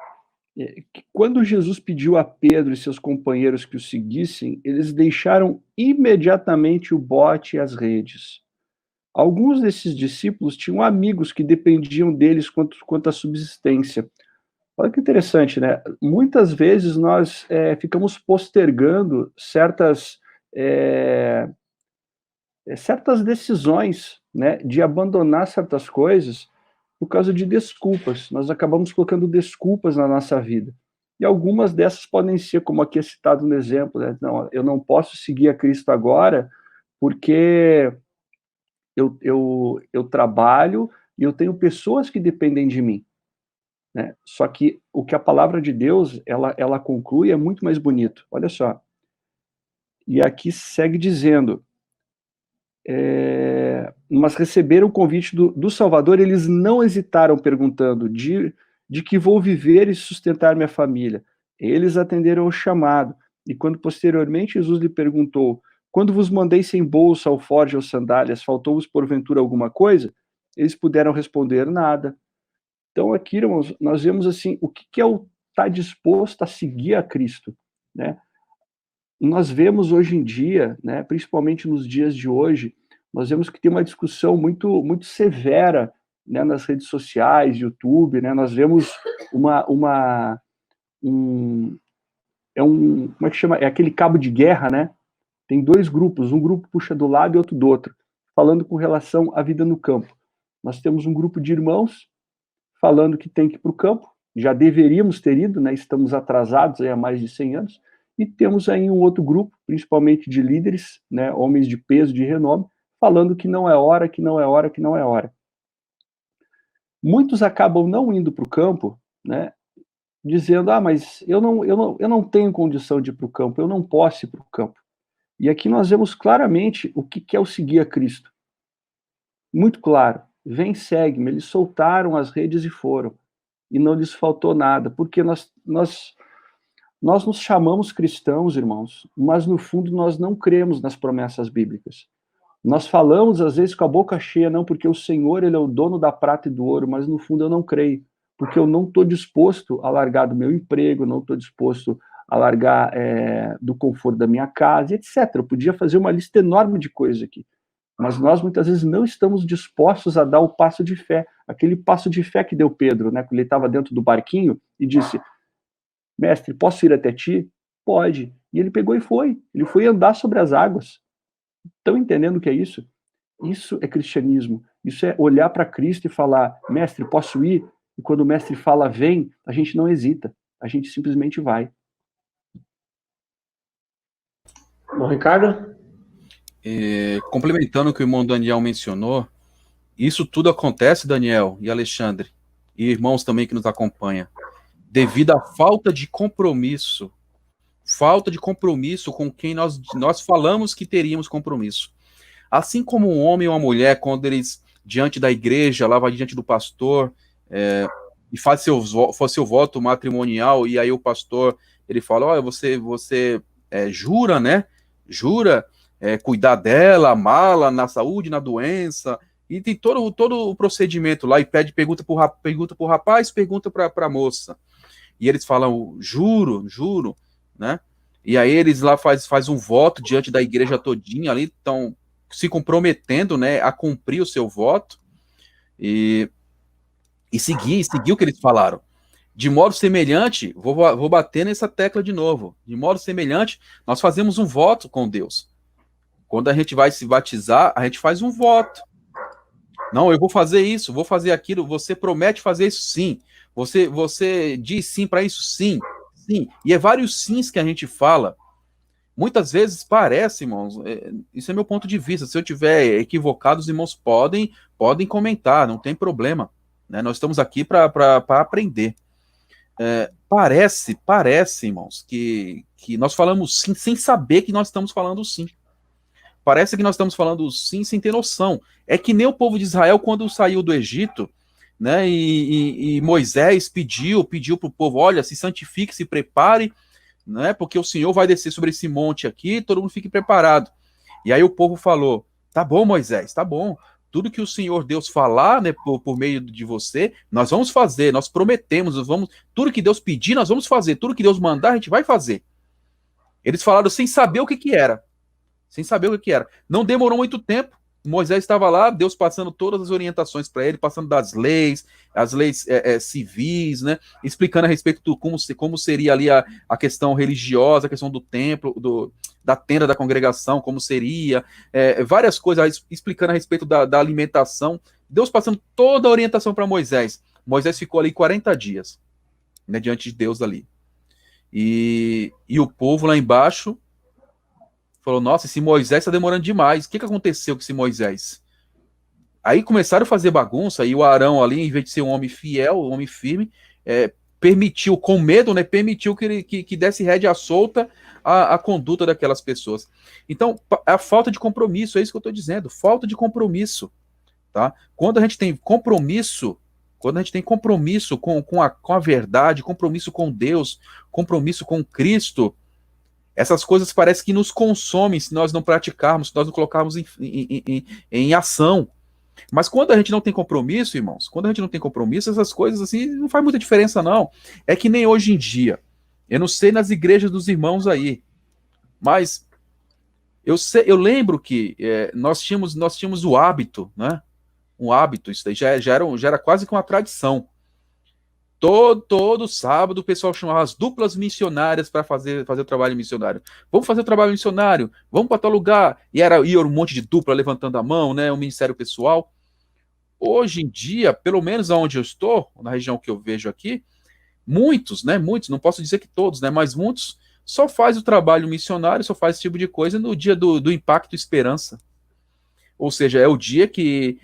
que quando Jesus pediu a Pedro e seus companheiros que o seguissem, eles deixaram imediatamente o bote e as redes. Alguns desses discípulos tinham amigos que dependiam deles quanto à subsistência. Olha que interessante, né? Muitas vezes nós ficamos postergando certas decisões, né, de abandonar certas coisas por causa de desculpas. Nós acabamos colocando desculpas na nossa vida. E algumas dessas podem ser, como aqui é citado no exemplo, né? Não, eu não posso seguir a Cristo agora porque eu trabalho e eu tenho pessoas que dependem de mim. Né? Só que o que a palavra de Deus ela conclui é muito mais bonito. Olha só. E aqui segue dizendo, mas receberam o convite do Salvador, eles não hesitaram perguntando de que vou viver e sustentar minha família. Eles atenderam ao chamado. E quando posteriormente Jesus lhe perguntou, quando vos mandei sem bolsa, alforje ou sandálias, faltou-vos porventura alguma coisa? Eles puderam responder nada. Então, aqui, irmãos, nós vemos assim, o que é o estar disposto a seguir a Cristo, né? Nós vemos hoje em dia, né, principalmente nos dias de hoje, nós vemos que tem uma discussão muito, muito severa, né, nas redes sociais, YouTube, né? Nós vemos como é que chama? É aquele cabo de guerra, né? Tem 2 grupos, um grupo puxa do lado e outro do outro, falando com relação à vida no campo. Nós temos um grupo de irmãos falando que tem que ir para o campo, já deveríamos ter ido, né? Estamos atrasados há mais de 100 anos, e temos aí um outro grupo, principalmente de líderes, né? Homens de peso, de renome, falando que não é hora, que não é hora, que não é hora. Muitos acabam não indo para o campo, né? Dizendo, mas eu não tenho condição de ir para o campo, eu não posso ir para o campo. E aqui nós vemos claramente o que é o seguir a Cristo. Muito claro. Vem, segue-me. Eles soltaram as redes e foram. E não lhes faltou nada. Porque nós nos chamamos cristãos, irmãos, mas no fundo nós não cremos nas promessas bíblicas. Nós falamos, às vezes, com a boca cheia, não, porque o Senhor, Ele é o dono da prata e do ouro, mas no fundo eu não creio. Porque eu não estou disposto a largar do meu emprego, não estou disposto a largar do conforto da minha casa, etc. Eu podia fazer uma lista enorme de coisas aqui. Mas nós, muitas vezes, não estamos dispostos a dar o passo de fé. Aquele passo de fé que deu Pedro, né? Quando ele estava dentro do barquinho e disse, mestre, posso ir até ti? Pode. E ele pegou e foi. Ele foi andar sobre as águas. Estão entendendo o que é isso? Isso é cristianismo. Isso é olhar para Cristo e falar, mestre, posso ir? E quando o mestre fala, vem, a gente não hesita. A gente simplesmente vai. Bom, Ricardo? Complementando o que o irmão Daniel mencionou, isso tudo acontece, Daniel e Alexandre, e irmãos também que nos acompanham, devido à falta de compromisso com quem nós falamos que teríamos compromisso. Assim como um homem ou uma mulher, quando eles, diante da igreja, lá vai diante do pastor, e faz seu voto matrimonial, e aí o pastor, ele fala, olha, você jura, né? Jura cuidar dela, amá-la na saúde, na doença, e tem todo o procedimento lá, e pergunta pro rapaz, pergunta pra moça. E eles falam, juro, né? E aí eles lá faz um voto diante da igreja todinha ali, estão se comprometendo, né, a cumprir o seu voto e seguir o que eles falaram. De modo semelhante, vou bater nessa tecla de novo. De modo semelhante, nós fazemos um voto com Deus. Quando a gente vai se batizar, a gente faz um voto. Não, eu vou fazer isso, vou fazer aquilo. Você promete fazer isso, sim. Você diz sim para isso, sim. Sim. E é vários sims que a gente fala. Muitas vezes parece, irmãos, isso é meu ponto de vista. Se eu tiver equivocado, os irmãos podem comentar, não tem problema. Né? Nós estamos aqui para aprender. Parece, irmãos, que nós falamos sim sem saber que nós estamos falando sim. Parece que nós estamos falando sim sem ter noção. É que nem o povo de Israel quando saiu do Egito, né? E Moisés pediu para o povo: olha, se santifique, se prepare, né? Porque o Senhor vai descer sobre esse monte aqui, todo mundo fique preparado. E aí o povo falou: tá bom, Moisés, tá bom. Tudo que o Senhor Deus falar, né, por meio de você, nós vamos fazer, nós prometemos, tudo que Deus pedir, nós vamos fazer, tudo que Deus mandar, a gente vai fazer. Eles falaram sem saber o que era. Sem saber o que era. Não demorou muito tempo. Moisés estava lá, Deus passando todas as orientações para ele, passando das leis, as leis civis, né? Explicando a respeito do como seria ali a questão religiosa, a questão do templo, da tenda da congregação, como seria, várias coisas, explicando a respeito da alimentação. Deus passando toda a orientação para Moisés. Moisés ficou ali 40 dias, né, diante de Deus ali. E o povo lá embaixo falou, nossa, esse Moisés está demorando demais. O que aconteceu com esse Moisés? Aí começaram a fazer bagunça, e o Arão ali, em vez de ser um homem fiel, um homem firme, permitiu, com medo, né, permitiu que desse rédea solta a conduta daquelas pessoas. Então, a falta de compromisso, é isso que eu estou dizendo, falta de compromisso. Tá? Quando a gente tem compromisso com a verdade, compromisso com Deus, compromisso com Cristo, essas coisas parecem que nos consomem se nós não praticarmos, se nós não colocarmos em ação. Mas quando a gente não tem compromisso, irmãos, essas coisas assim não faz muita diferença, não. É que nem hoje em dia. Eu não sei nas igrejas dos irmãos aí, mas eu lembro que nós tínhamos o hábito, né? Um hábito, isso daí já era quase que uma tradição. Todo sábado o pessoal chamava as duplas missionárias para fazer o trabalho missionário. Vamos fazer o trabalho missionário, vamos para tal lugar. E ia um monte de dupla levantando a mão, né? Um ministério pessoal. Hoje em dia, pelo menos onde eu estou, na região que eu vejo aqui, muitos, não posso dizer que todos, né? Mas muitos só faz o trabalho missionário, só faz esse tipo de coisa no dia do Impacto Esperança. Ou seja, é o dia que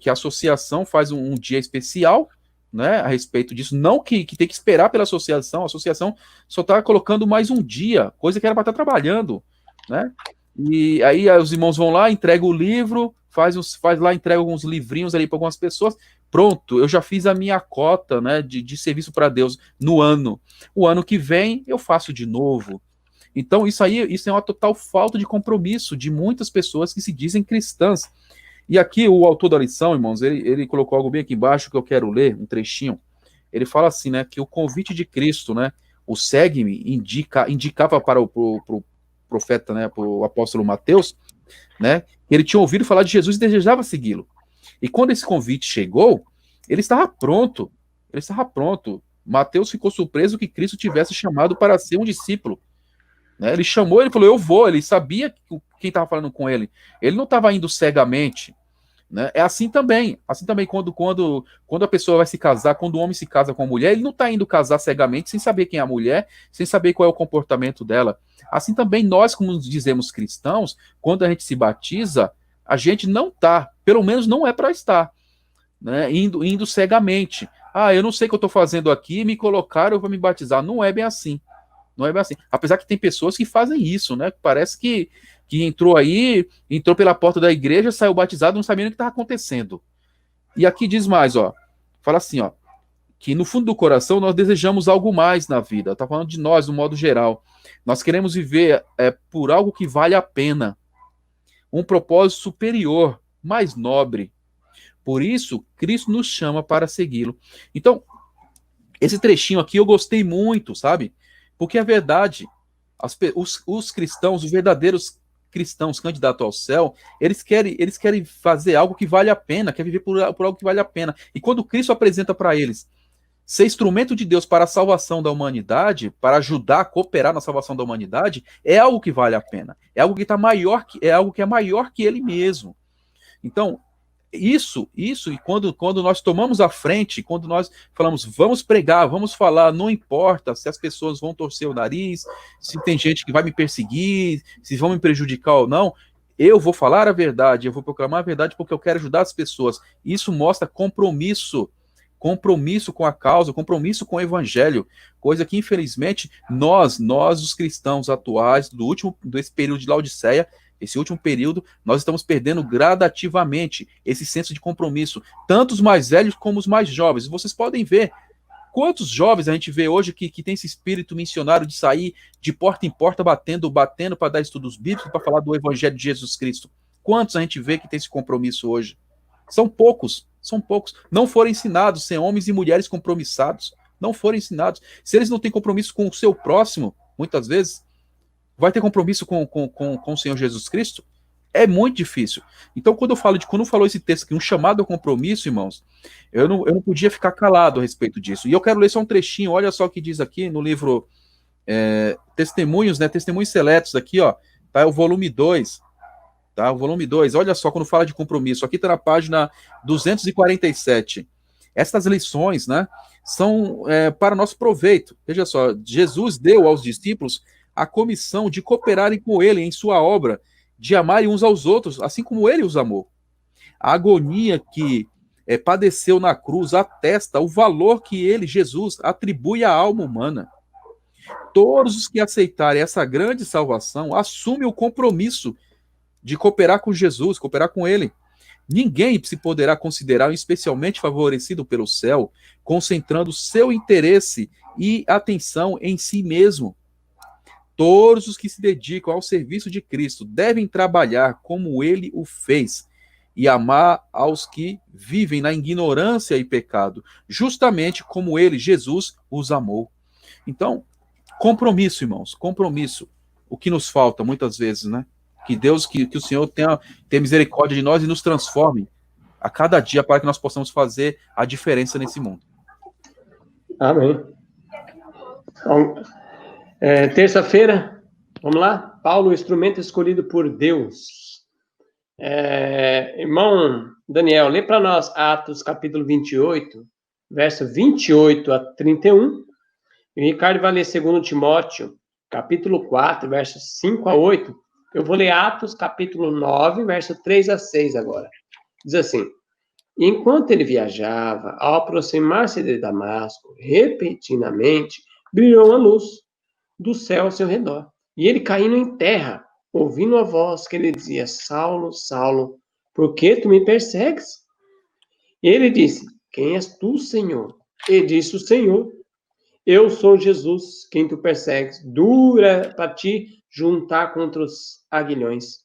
a associação faz um dia especial, né, a respeito disso, não que tem que esperar pela associação, a associação só está colocando mais um dia, coisa que era para estar trabalhando, né, e aí os irmãos vão lá, entregam o livro, entrega alguns livrinhos ali para algumas pessoas, pronto, eu já fiz a minha cota, né, de serviço para Deus no ano, o ano que vem eu faço de novo. Então isso é uma total falta de compromisso de muitas pessoas que se dizem cristãs. E aqui o autor da lição, irmãos, ele colocou algo bem aqui embaixo que eu quero ler, um trechinho. Ele fala assim, né, que o convite de Cristo, né, o segue-me, indicava para o profeta, né, para o apóstolo Mateus, né, que ele tinha ouvido falar de Jesus e desejava segui-lo. E quando esse convite chegou, ele estava pronto. Mateus ficou surpreso que Cristo tivesse chamado para ser um discípulo. né? Ele chamou, ele falou, eu vou. Ele sabia quem estava falando com ele. Ele não estava indo cegamente, né? É assim também. Assim também quando a pessoa vai se casar, quando o homem se casa com a mulher, ele não está indo casar cegamente, sem saber quem é a mulher, sem saber qual é o comportamento dela. Assim também nós, como dizemos cristãos, quando a gente se batiza, a gente não está, pelo menos não é para estar, né? Indo cegamente. Ah, eu não sei o que eu estou fazendo aqui, me colocaram, eu vou me batizar. Não é bem assim. Não é bem assim. Apesar que tem pessoas que fazem isso, né? Parece que entrou pela porta da igreja, saiu batizado, não sabia nem o que estava acontecendo. E aqui diz mais, ó. Fala assim, ó. Que no fundo do coração nós desejamos algo mais na vida. Tá falando de nós, no modo geral. Nós queremos viver por algo que vale a pena. Um propósito superior, mais nobre. Por isso, Cristo nos chama para segui-lo. Então, esse trechinho aqui eu gostei muito, sabe? Porque é verdade. Os cristãos, os verdadeiros cristãos candidatos ao céu, eles querem fazer algo que vale a pena, quer viver por algo que vale a pena. E quando Cristo apresenta para eles ser instrumento de Deus para a salvação da humanidade, para ajudar a cooperar na salvação da humanidade, é algo que vale a pena. É algo que é algo que é maior que ele mesmo. Então, isso, e quando nós tomamos a frente, quando nós falamos, vamos pregar, vamos falar, não importa se as pessoas vão torcer o nariz, se tem gente que vai me perseguir, se vão me prejudicar ou não, eu vou falar a verdade, eu vou proclamar a verdade porque eu quero ajudar as pessoas. Isso mostra compromisso com a causa, compromisso com o evangelho, coisa que infelizmente nós os cristãos atuais desse período de Laodiceia, esse último período, nós estamos perdendo gradativamente esse senso de compromisso, tanto os mais velhos como os mais jovens. Vocês podem ver quantos jovens a gente vê hoje que tem esse espírito missionário de sair de porta em porta batendo para dar estudos bíblicos, para falar do evangelho de Jesus Cristo. Quantos a gente vê que tem esse compromisso hoje? São poucos. Não foram ensinados a ser homens e mulheres compromissados. Não foram ensinados. Se eles não têm compromisso com o seu próximo, muitas vezes, vai ter compromisso com o Senhor Jesus Cristo? É muito difícil. Então, quando falou esse texto aqui, um chamado ao compromisso, irmãos, eu não podia ficar calado a respeito disso. E eu quero ler só um trechinho, olha só o que diz aqui no livro Testemunhos, né? Testemunhos Seletos, aqui, ó, tá? O volume 2. Tá? O volume 2, olha só, quando fala de compromisso, aqui está na página 247. Estas lições, né, são para nosso proveito. Veja só, Jesus deu aos discípulos a comissão de cooperarem com ele em sua obra, de amarem uns aos outros, assim como ele os amou. A agonia que padeceu na cruz atesta o valor que ele, Jesus, atribui à alma humana. Todos os que aceitarem essa grande salvação assumem o compromisso de cooperar com Jesus, cooperar com ele. Ninguém se poderá considerar especialmente favorecido pelo céu, concentrando seu interesse e atenção em si mesmo. Todos os que se dedicam ao serviço de Cristo devem trabalhar como ele o fez e amar aos que vivem na ignorância e pecado, justamente como ele, Jesus, os amou. Então, compromisso, irmãos, compromisso. O que nos falta muitas vezes, né? Que Deus, que o Senhor tenha misericórdia de nós e nos transforme a cada dia para que nós possamos fazer a diferença nesse mundo. Amém. Então, terça-feira, vamos lá? Paulo, o instrumento escolhido por Deus. Irmão Daniel, lê para nós Atos capítulo 28, verso 28 a 31. E o Ricardo vai ler 2 Timóteo, capítulo 4, versos 5 a 8. Eu vou ler Atos, capítulo 9, verso 3 a 6 agora. Diz assim: enquanto ele viajava, ao aproximar-se de Damasco, repentinamente brilhou uma luz do céu ao seu redor. E ele, caindo em terra, ouvindo a voz que lhe dizia: Saulo, Saulo, por que tu me persegues? E ele disse: quem és tu, Senhor? E disse o Senhor: eu sou Jesus, quem tu persegues. Dura para ti juntar contra os aguilhões.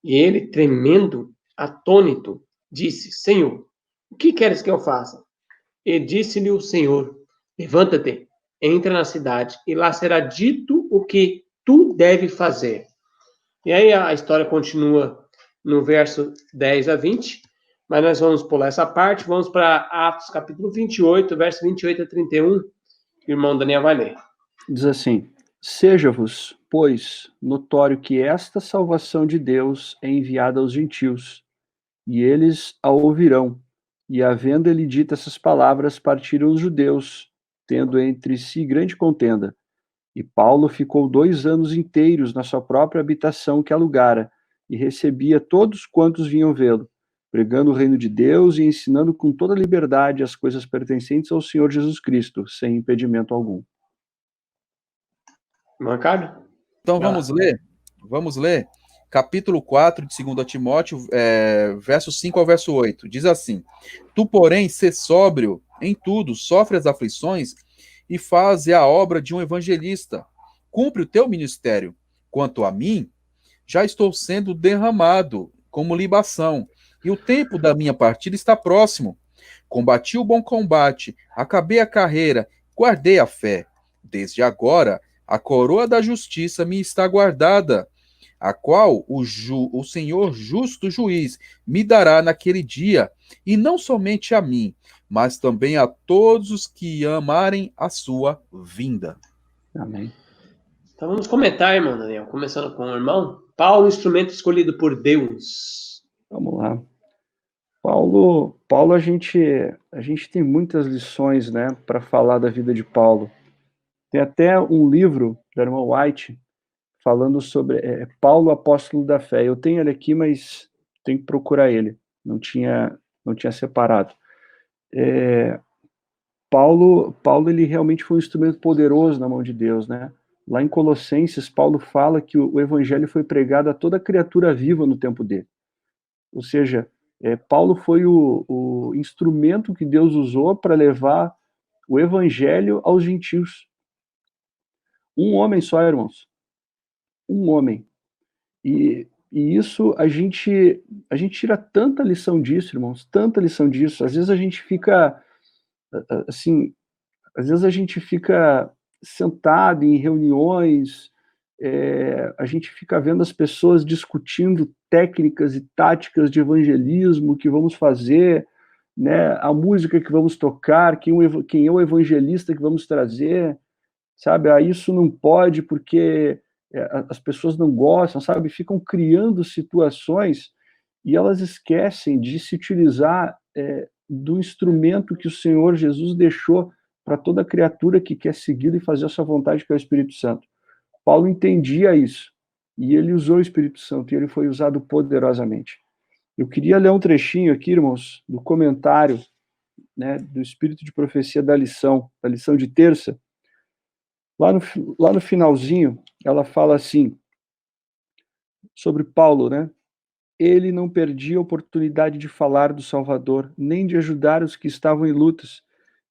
E ele, tremendo, atônito, disse: Senhor, o que queres que eu faça? E disse-lhe o Senhor: levanta-te, entra na cidade, e lá será dito o que tu deve fazer. E aí a história continua no verso 10 a 20, mas nós vamos pular essa parte, vamos para Atos capítulo 28, verso 28 a 31, o irmão Daniel vai ler. Diz assim: Seja-vos, pois, notório que esta salvação de Deus é enviada aos gentios, e eles a ouvirão. E havendo ele dito essas palavras, partiram os judeus, tendo entre si grande contenda. E Paulo ficou 2 anos inteiros na sua própria habitação que alugara, e recebia todos quantos vinham vê-lo, pregando o reino de Deus e ensinando com toda liberdade as coisas pertencentes ao Senhor Jesus Cristo, sem impedimento algum. Mancado? Então vamos ler capítulo 4 de 2 Timóteo, verso 5 ao verso 8. Diz assim: Tu, porém, sê sóbrio em tudo, sofre as aflições e faz a obra de um evangelista. Cumpre o teu ministério. Quanto a mim, já estou sendo derramado como libação, e o tempo da minha partida está próximo. Combati o bom combate, acabei a carreira, guardei a fé. Desde agora, a coroa da justiça me está guardada, a qual o Senhor justo juiz me dará naquele dia, e não somente a mim, mas também a todos os que amarem a sua vinda. Amém. Então vamos comentar, irmão Daniel, começando com o irmão. Paulo, instrumento escolhido por Deus. Vamos lá. Paulo, a gente tem muitas lições, né, para falar da vida de Paulo. Tem até um livro da irmã White falando sobre Paulo, apóstolo da fé. Eu tenho ele aqui, mas tenho que procurar ele. Não tinha separado. Paulo, ele realmente foi um instrumento poderoso na mão de Deus, né? Lá em Colossenses, Paulo fala que o evangelho foi pregado a toda criatura viva no tempo dele. Ou seja, Paulo foi o instrumento que Deus usou para levar o evangelho aos gentios. Um homem só, irmãos. Um homem. E isso, a gente tira tanta lição disso, irmãos, tanta lição disso. Às vezes a gente fica, assim, sentado em reuniões, a gente fica vendo as pessoas discutindo técnicas e táticas de evangelismo que vamos fazer, né, a música que vamos tocar, quem é o evangelista que vamos trazer, sabe? Isso não pode porque as pessoas não gostam, sabe? Ficam criando situações e elas esquecem de se utilizar do instrumento que o Senhor Jesus deixou para toda criatura que quer segui-lo e fazer a sua vontade, que é o Espírito Santo. Paulo entendia isso, e ele usou o Espírito Santo, e ele foi usado poderosamente. Eu queria ler um trechinho aqui, irmãos, do comentário, né, do Espírito de Profecia da lição de terça. Lá no finalzinho, ela fala assim, sobre Paulo, né? Ele não perdia a oportunidade de falar do Salvador, nem de ajudar os que estavam em lutas.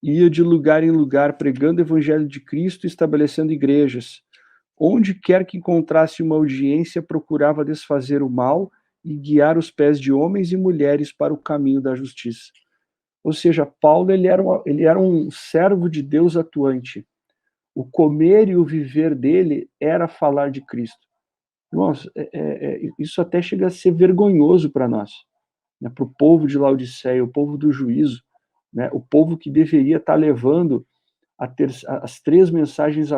Ia de lugar em lugar, pregando o evangelho de Cristo e estabelecendo igrejas. Onde quer que encontrasse uma audiência, procurava desfazer o mal e guiar os pés de homens e mulheres para o caminho da justiça. Ou seja, Paulo ele era um servo de Deus atuante. O comer e o viver dele era falar de Cristo. Irmãos, isso até chega a ser vergonhoso para nós, né, para o povo de Laodiceia, o povo do juízo, né, o povo que deveria estar levando as três mensagens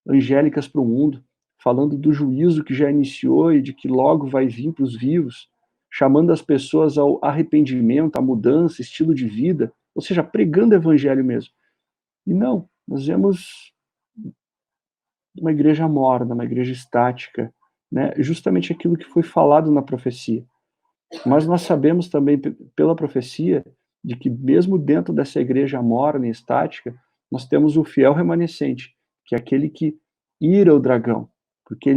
angélicas para o mundo, falando do juízo que já iniciou e de que logo vai vir para os vivos, chamando as pessoas ao arrependimento, à mudança, estilo de vida, ou seja, pregando o evangelho mesmo. E não, nós vemos uma igreja morna, uma igreja estática, né? Justamente aquilo que foi falado na profecia. Mas nós sabemos também, pela profecia, de que mesmo dentro dessa igreja morna e estática, nós temos o fiel remanescente, que é aquele que ira o dragão, porque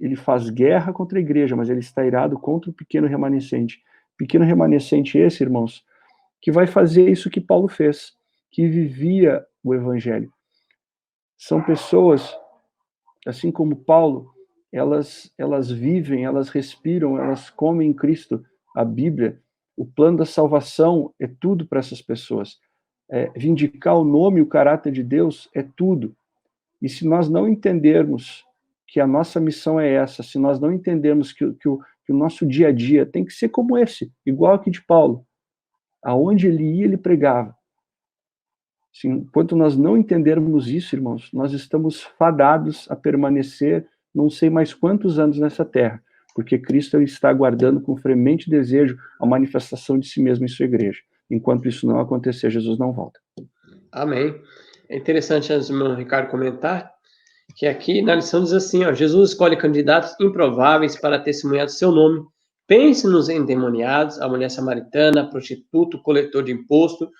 ele faz guerra contra a igreja, mas ele está irado contra o pequeno remanescente. Pequeno remanescente esse, irmãos, que vai fazer isso que Paulo fez, que vivia o evangelho. São pessoas, assim como Paulo, elas vivem, elas respiram, elas comem em Cristo. A Bíblia, o plano da salvação é tudo para essas pessoas. Vindicar o nome e o caráter de Deus é tudo. E se nós não entendermos que a nossa missão é essa, se nós não entendermos que o nosso dia a dia tem que ser como esse, igual aqui de Paulo, aonde ele ia, ele pregava. Assim, enquanto nós não entendermos isso, irmãos, nós estamos fadados a permanecer não sei mais quantos anos nessa terra, porque Cristo está aguardando com fremente desejo a manifestação de si mesmo em sua igreja. Enquanto isso não acontecer, Jesus não volta. Amém. É interessante, antes do meu Ricardo comentar, que aqui na lição diz assim, ó, Jesus escolhe candidatos improváveis para testemunhar do seu nome. Pense nos endemoniados, a mulher samaritana, a prostituta, o coletor de imposto,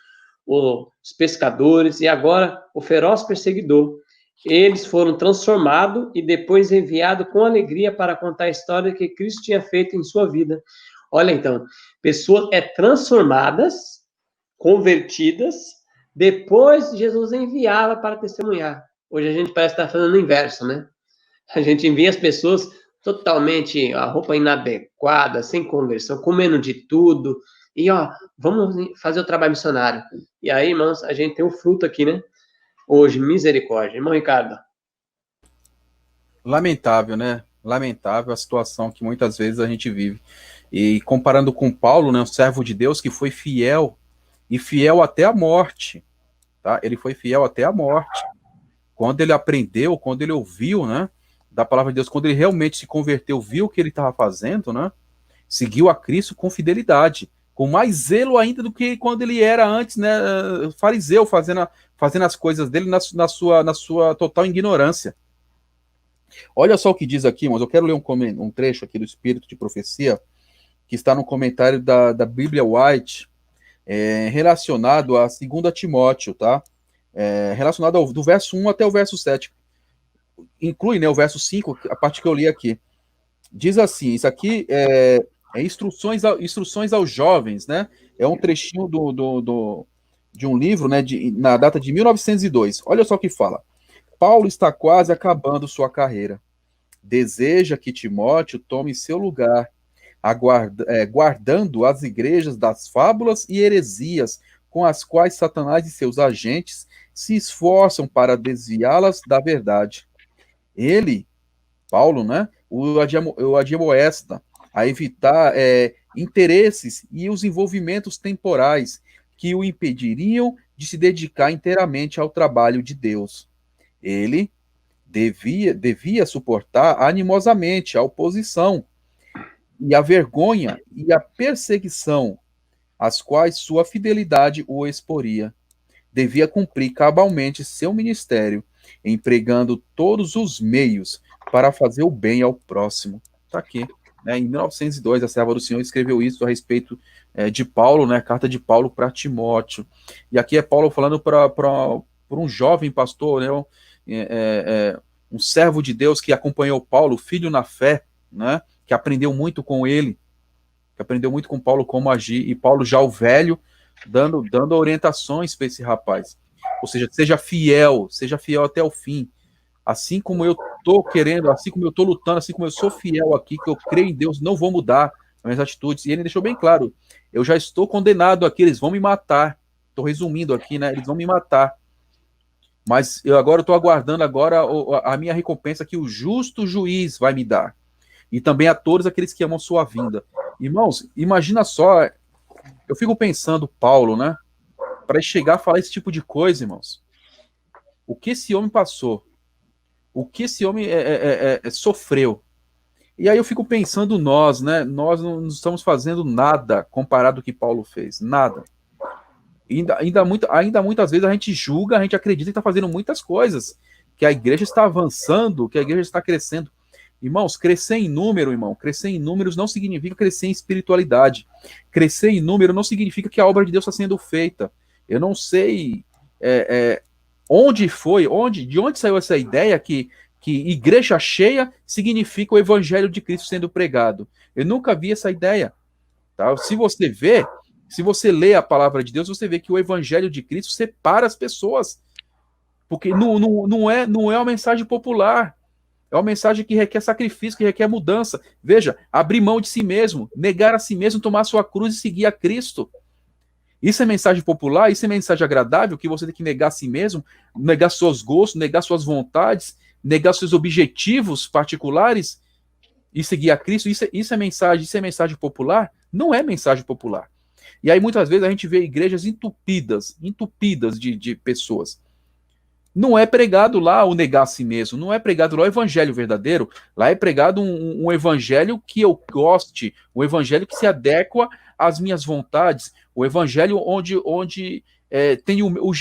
os pescadores e agora o feroz perseguidor. Eles foram transformados e depois enviados com alegria para contar a história que Cristo tinha feito em sua vida. Olha então, pessoas transformadas, convertidas, depois Jesus enviava para testemunhar. Hoje a gente parece estar fazendo o inverso, né? A gente envia as pessoas totalmente, a roupa inadequada, sem conversão, comendo de tudo, e ó, vamos fazer o trabalho missionário. E aí, irmãos, a gente tem um fruto aqui, né? Hoje, misericórdia. Irmão Ricardo. Lamentável, né? Lamentável a situação que muitas vezes a gente vive. E comparando com Paulo, né, um servo de Deus que foi fiel, e fiel até a morte, tá? Ele foi fiel até a morte. Quando ele aprendeu, quando ele ouviu, né, da palavra de Deus, quando ele realmente se converteu, viu o que ele estava fazendo, né, seguiu a Cristo com fidelidade, com mais zelo ainda do que quando ele era antes, né, fariseu, fazendo as coisas dele na sua total ignorância. Olha só o que diz aqui, mas eu quero ler um trecho aqui do Espírito de Profecia, que está no comentário da Bíblia White, relacionado a 2 Timóteo, tá? Relacionado do verso 1 até o verso 7. Inclui, né, o verso 5, a parte que eu li aqui. Diz assim, isso aqui é instruções aos jovens, né? É um trechinho de um livro, né, na data de 1902. Olha só o que fala. Paulo está quase acabando sua carreira. Deseja que Timóteo tome seu lugar, guardando as igrejas das fábulas e heresias com as quais Satanás e seus agentes se esforçam para desviá-las da verdade. Ele, Paulo, né, o admoesta a evitar interesses e os envolvimentos temporais que o impediriam de se dedicar inteiramente ao trabalho de Deus. Ele devia suportar animosamente a oposição e a vergonha e a perseguição, às quais sua fidelidade o exporia. Devia cumprir cabalmente seu ministério, empregando todos os meios para fazer o bem ao próximo. Está aqui. Né? Em 1902, a serva do Senhor escreveu isso a respeito de Paulo, né? A carta de Paulo para Timóteo. E aqui é Paulo falando para um jovem pastor, né? Um servo de Deus que acompanhou Paulo, filho na fé, né? Que aprendeu muito com ele, que aprendeu muito com Paulo como agir, e Paulo já o velho, dando orientações para esse rapaz. Ou seja, seja fiel até o fim. Assim como eu estou querendo, assim como eu estou lutando, assim como eu sou fiel aqui, que eu creio em Deus, não vou mudar as minhas atitudes. E ele deixou bem claro, eu já estou condenado aqui, eles vão me matar. Estou resumindo aqui, né? Eles vão me matar. Mas eu estou aguardando agora a minha recompensa que o justo juiz vai me dar. E também a todos aqueles que amam sua vinda. Irmãos, imagina só, eu fico pensando, Paulo, né? Para chegar a falar esse tipo de coisa, irmãos. O que esse homem passou? O que esse homem sofreu? E aí eu fico pensando nós, né? Nós não estamos fazendo nada comparado ao que Paulo fez. Nada. Ainda muitas vezes a gente julga, a gente acredita que está fazendo muitas coisas, que a igreja está avançando, que a igreja está crescendo. Irmãos, crescer em número, crescer em números não significa crescer em espiritualidade. Crescer em número não significa que a obra de Deus está sendo feita. Eu não sei de onde saiu essa ideia que igreja cheia significa o evangelho de Cristo sendo pregado. Eu nunca vi essa ideia. Tá? Se você lê a palavra de Deus, você vê que o evangelho de Cristo separa as pessoas. Porque não é uma mensagem popular. É uma mensagem que requer sacrifício, que requer mudança. Veja, abrir mão de si mesmo, negar a si mesmo, tomar a sua cruz e seguir a Cristo. Isso é mensagem popular, isso é mensagem agradável, que você tem que negar a si mesmo, negar seus gostos, negar suas vontades, negar seus objetivos particulares e seguir a Cristo. Isso é mensagem popular? Não é mensagem popular. E aí, muitas vezes, a gente vê igrejas entupidas de pessoas. Não é pregado lá o negar a si mesmo, não é pregado lá o evangelho verdadeiro, lá é pregado um evangelho que eu goste, um evangelho que se adequa às minhas vontades, o evangelho onde tem o meu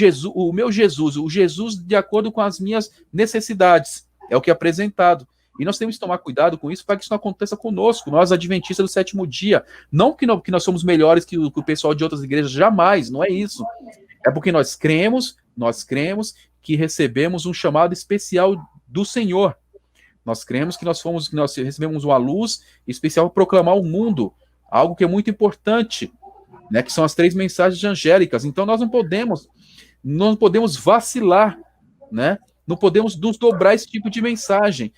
Jesus, o Jesus de acordo com as minhas necessidades, é o que é apresentado. E nós temos que tomar cuidado com isso para que isso não aconteça conosco, nós adventistas do sétimo dia. Não que nós somos melhores que o pessoal de outras igrejas, jamais, não é isso. É porque nós cremos que recebemos um chamado especial do Senhor. Nós cremos que nós recebemos uma luz especial para proclamar ao mundo, algo que é muito importante, né, que são as 3 mensagens angélicas. Então nós não podemos vacilar, né? Não podemos nos dobrar esse tipo de mensagem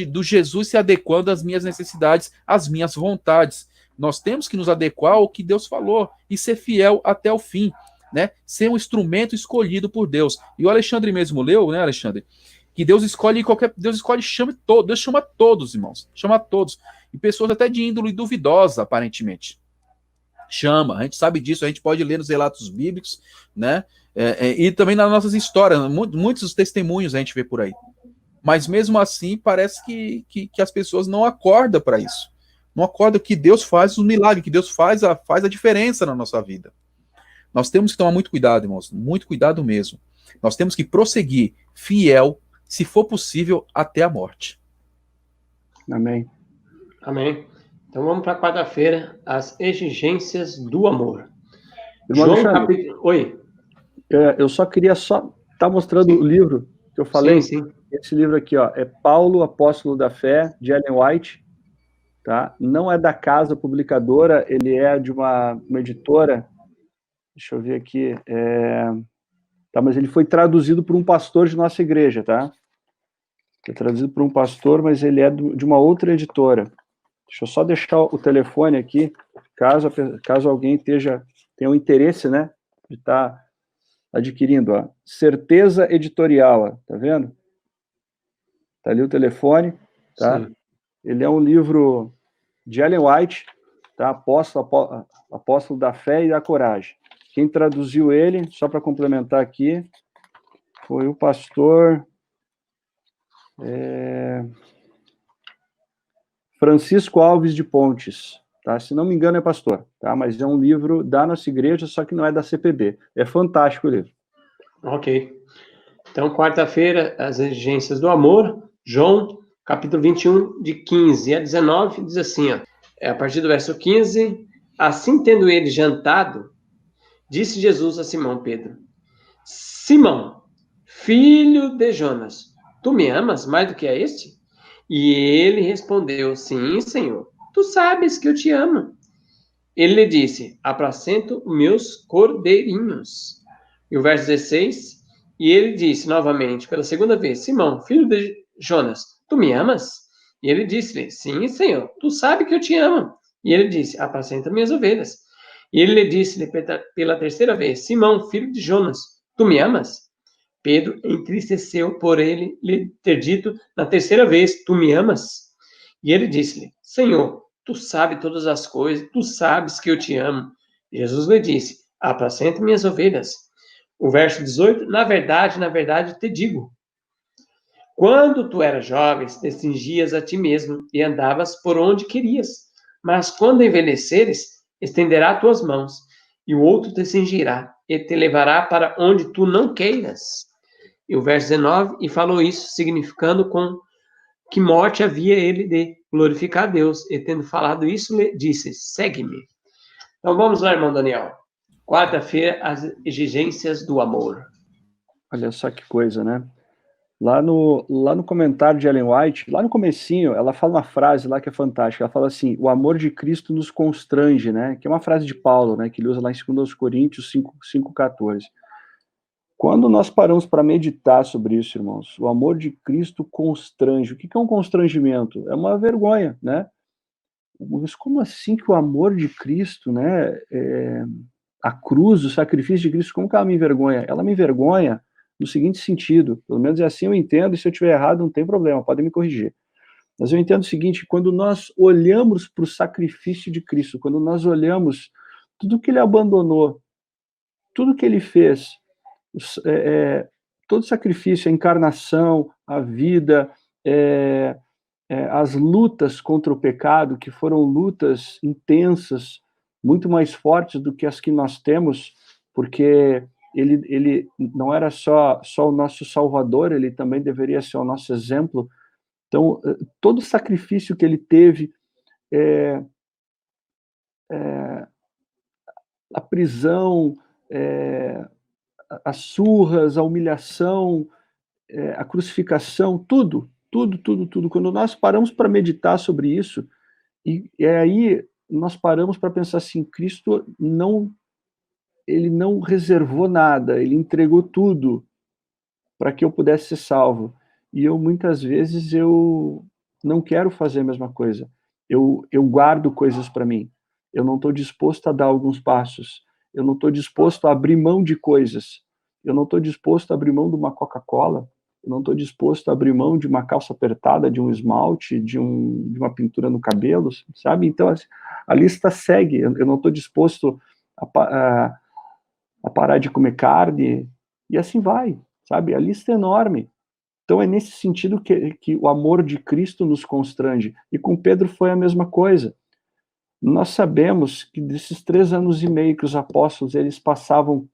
do Jesus se adequando às minhas necessidades, às minhas vontades. Nós temos que nos adequar ao que Deus falou e ser fiel até o fim, né? Ser um instrumento escolhido por Deus. E o Alexandre mesmo leu, né, Alexandre? Que Deus escolhe Deus chama todos, irmãos, chama todos. E pessoas até de índole duvidosa, aparentemente. Chama, a gente sabe disso, a gente pode ler nos relatos bíblicos, né? E também nas nossas histórias, muitos testemunhos a gente vê por aí. Mas mesmo assim, parece que as pessoas não acordam para isso. Não acordam que Deus faz o milagre, que Deus faz a diferença na nossa vida. Nós temos que tomar muito cuidado, irmãos, muito cuidado mesmo. Nós temos que prosseguir fiel, se for possível, até a morte. Amém. Amém. Então vamos para quarta-feira, as exigências do amor. Irmão João Alexandre, capítulo... Oi. Eu só queria estar mostrando o livro que eu falei. Sim. Esse livro aqui, ó, é Paulo, Apóstolo da Fé, de Ellen White. Tá? Não é da Casa Publicadora, ele é de uma editora. Deixa eu ver aqui. Tá, mas ele foi traduzido por um pastor de nossa igreja, tá? Foi traduzido por um pastor, mas ele é de uma outra editora. Deixa eu só deixar o telefone aqui, caso alguém tenha um interesse, né, de estar adquirindo, ó. Certeza Editorial, ó, tá vendo? Tá ali o telefone, tá? Sim. Ele é um livro de Ellen White, tá? Apóstolo da Fé e da Coragem. Quem traduziu ele, só para complementar aqui, foi o pastor Francisco Alves de Pontes, tá? Se não me engano é pastor, tá? Mas é um livro da nossa igreja, só que não é da CPB. É fantástico o livro. Ok. Então, quarta-feira, as exigências do amor, João, capítulo 21, de 15 a 19, diz assim, ó, a partir do verso 15, assim tendo ele jantado, disse Jesus a Simão Pedro, Simão, filho de Jonas, tu me amas mais do que a este? E ele respondeu, sim, Senhor, tu sabes que eu te amo. Ele lhe disse, apacento meus cordeirinhos. E o verso 16, e ele disse novamente, pela segunda vez, Simão, filho de Jonas, tu me amas? E ele disse-lhe, sim, Senhor, tu sabes que eu te amo. E ele disse, apacenta minhas ovelhas. E ele lhe disse pela terceira vez, Simão, filho de Jonas, tu me amas? Pedro entristeceu por ele lhe ter dito na terceira vez, tu me amas? E ele disse-lhe, Senhor, tu sabes todas as coisas, tu sabes que eu te amo. Jesus lhe disse, apacenta minhas ovelhas. O verso 18, na verdade te digo, quando tu eras jovem, te cingias a ti mesmo e andavas por onde querias, mas quando envelheceres, estenderá tuas mãos, e o outro te cingirá e te levará para onde tu não queiras. E o verso 19, e falou isso, significando com que morte havia ele de glorificar a Deus. E tendo falado isso, disse, segue-me. Então vamos lá, irmão Daniel. Quarta-feira, as exigências do amor. Olha só que coisa, né? Lá no comentário de Ellen White, lá no comecinho, ela fala uma frase lá que é fantástica. Ela fala assim, o amor de Cristo nos constrange, né? Que é uma frase de Paulo, né? Que ele usa lá em 2 Coríntios 5:14. Quando nós paramos para meditar sobre isso, irmãos, o amor de Cristo constrange. O que é um constrangimento? É uma vergonha, né? Mas como assim que o amor de Cristo, né? A cruz, o sacrifício de Cristo, como que ela me envergonha? Ela me envergonha no seguinte sentido, pelo menos é assim eu entendo, e se eu estiver errado não tem problema, podem me corrigir. Mas eu entendo o seguinte, quando nós olhamos para o sacrifício de Cristo, quando nós olhamos tudo que ele abandonou, tudo que ele fez, todo o sacrifício, a encarnação, a vida, as lutas contra o pecado, que foram lutas intensas, muito mais fortes do que as que nós temos, porque ele não era só o nosso Salvador, ele também deveria ser o nosso exemplo. Então, todo o sacrifício que ele teve, a prisão, as surras, a humilhação, a crucificação, tudo. Quando nós paramos para meditar sobre isso, e aí nós paramos para pensar assim, Cristo ele não reservou nada, ele entregou tudo para que eu pudesse ser salvo. E muitas vezes eu não quero fazer a mesma coisa. Eu guardo coisas para mim. Eu não estou disposto a dar alguns passos. Eu não estou disposto a abrir mão de coisas. Eu não estou disposto a abrir mão de uma Coca-Cola. Eu não estou disposto a abrir mão de uma calça apertada, de um esmalte, de uma pintura no cabelo, sabe? Então, a lista segue. Eu não estou disposto a parar de comer carne, e assim vai, sabe? A lista é enorme. Então, é nesse sentido que o amor de Cristo nos constrange. E com Pedro foi a mesma coisa. Nós sabemos que desses 3 anos e meio que os apóstolos, eles passavam,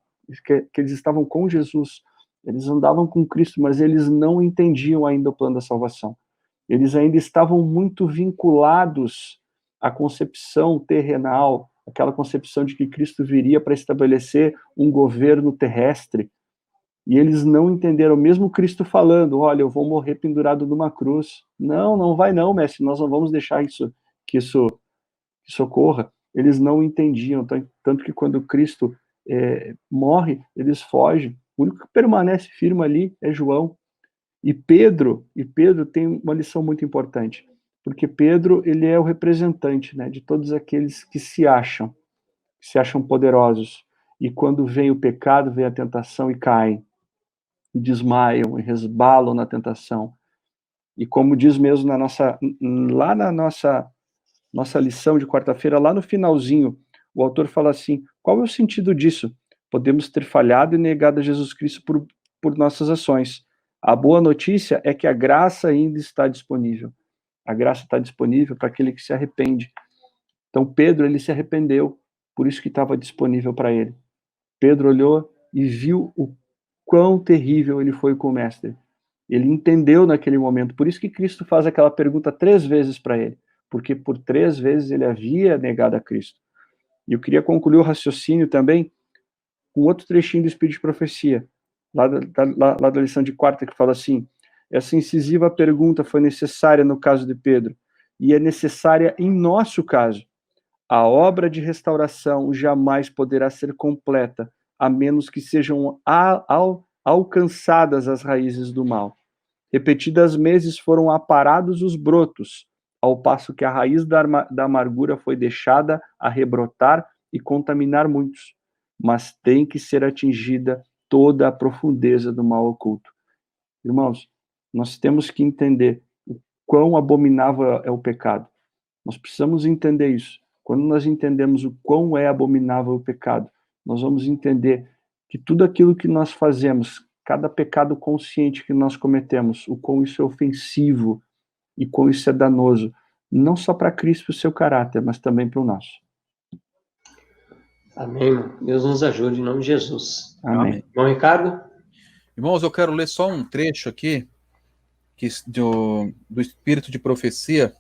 que eles estavam com Jesus, eles andavam com Cristo, mas eles não entendiam ainda o plano da salvação. Eles ainda estavam muito vinculados à concepção terrenal, aquela concepção de que Cristo viria para estabelecer um governo terrestre. E eles não entenderam, mesmo Cristo falando, olha, eu vou morrer pendurado numa cruz. Não, não vai não, mestre, nós não vamos deixar que isso ocorra. Eles não entendiam, tanto que quando Cristo morre, eles fogem. O único que permanece firme ali é João. E Pedro tem uma lição muito importante, porque Pedro, ele é o representante, né, de todos aqueles que se acham poderosos. E quando vem o pecado, vem a tentação e caem, e desmaiam, e resbalam na tentação. E como diz mesmo lá na nossa lição de quarta-feira, lá no finalzinho, o autor fala assim, qual é o sentido disso? Podemos ter falhado e negado a Jesus Cristo por nossas ações. A boa notícia é que a graça ainda está disponível. A graça está disponível para aquele que se arrepende. Então, Pedro, ele se arrependeu, por isso que estava disponível para ele. Pedro olhou e viu o quão terrível ele foi com o mestre. Ele entendeu naquele momento, por isso que Cristo faz aquela pergunta 3 vezes para ele, porque por 3 vezes ele havia negado a Cristo. E eu queria concluir o raciocínio também com outro trechinho do Espírito de Profecia, lá da lição de quarta, que fala assim, essa incisiva pergunta foi necessária no caso de Pedro, e é necessária em nosso caso. A obra de restauração jamais poderá ser completa, a menos que sejam alcançadas as raízes do mal. Repetidas vezes foram aparados os brotos, ao passo que a raiz da amargura foi deixada a rebrotar e contaminar muitos. Mas tem que ser atingida toda a profundeza do mal oculto. Irmãos, nós temos que entender o quão abominável é o pecado. Nós precisamos entender isso. Quando nós entendemos o quão é abominável o pecado, nós vamos entender que tudo aquilo que nós fazemos, cada pecado consciente que nós cometemos, o quão isso é ofensivo e quão isso é danoso, não só para Cristo e o seu caráter, mas também para o nosso. Amém. Deus nos ajude, em nome de Jesus. Amém. Bom, Ricardo? Irmãos, eu quero ler só um trecho aqui do Espírito de Profecia,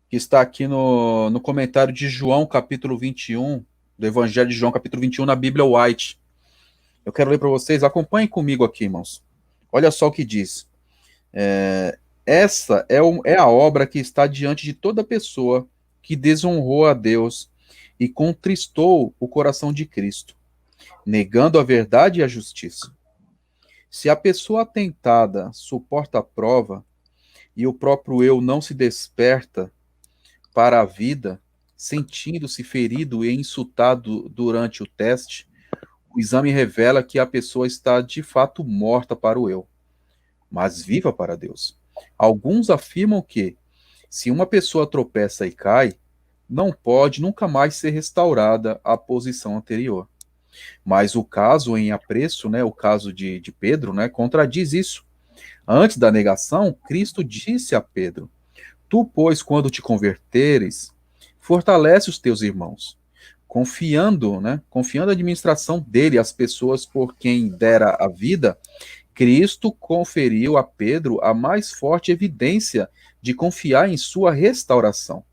que está aqui no comentário de João, capítulo 21, do Evangelho de João, capítulo 21, na Bíblia White. Eu quero ler para vocês, acompanhem comigo aqui, irmãos. Olha só o que diz. Essa é a obra que está diante de toda pessoa que desonrou a Deus e contristou o coração de Cristo, negando a verdade e a justiça. Se a pessoa atentada suporta a prova e o próprio eu não se desperta para a vida, sentindo-se ferido e insultado durante o teste, o exame revela que a pessoa está de fato morta para o eu, mas viva para Deus. Alguns afirmam que, se uma pessoa tropeça e cai, não pode nunca mais ser restaurada à posição anterior. Mas o caso em apreço, né, o caso de Pedro, né, contradiz isso. Antes da negação, Cristo disse a Pedro: tu, pois, quando te converteres, fortalece os teus irmãos, confiando a administração dele às pessoas por quem dera a vida. Cristo conferiu a Pedro a mais forte evidência de confiar em sua restauração.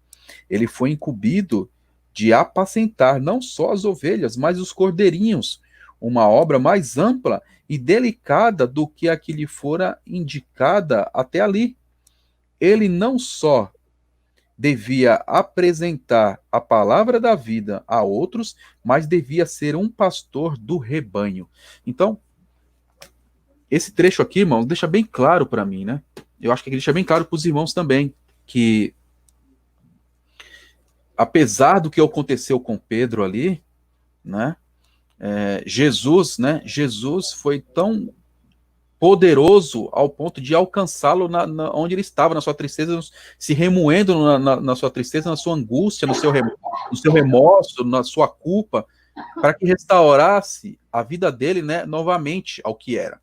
Ele foi incumbido de apacentar não só as ovelhas, mas os cordeirinhos, uma obra mais ampla e delicada do que a que lhe fora indicada até ali. Ele não só devia apresentar a palavra da vida a outros, mas devia ser um pastor do rebanho. Então, esse trecho aqui, irmãos, deixa bem claro para mim, né? Eu acho que deixa bem claro para os irmãos também, que apesar do que aconteceu com Pedro ali, né? Jesus foi tão poderoso ao ponto de alcançá-lo onde ele estava, na sua tristeza, se remoendo na sua tristeza, na sua angústia, no seu remorso, na sua culpa, para que restaurasse a vida dele, né, novamente ao que era.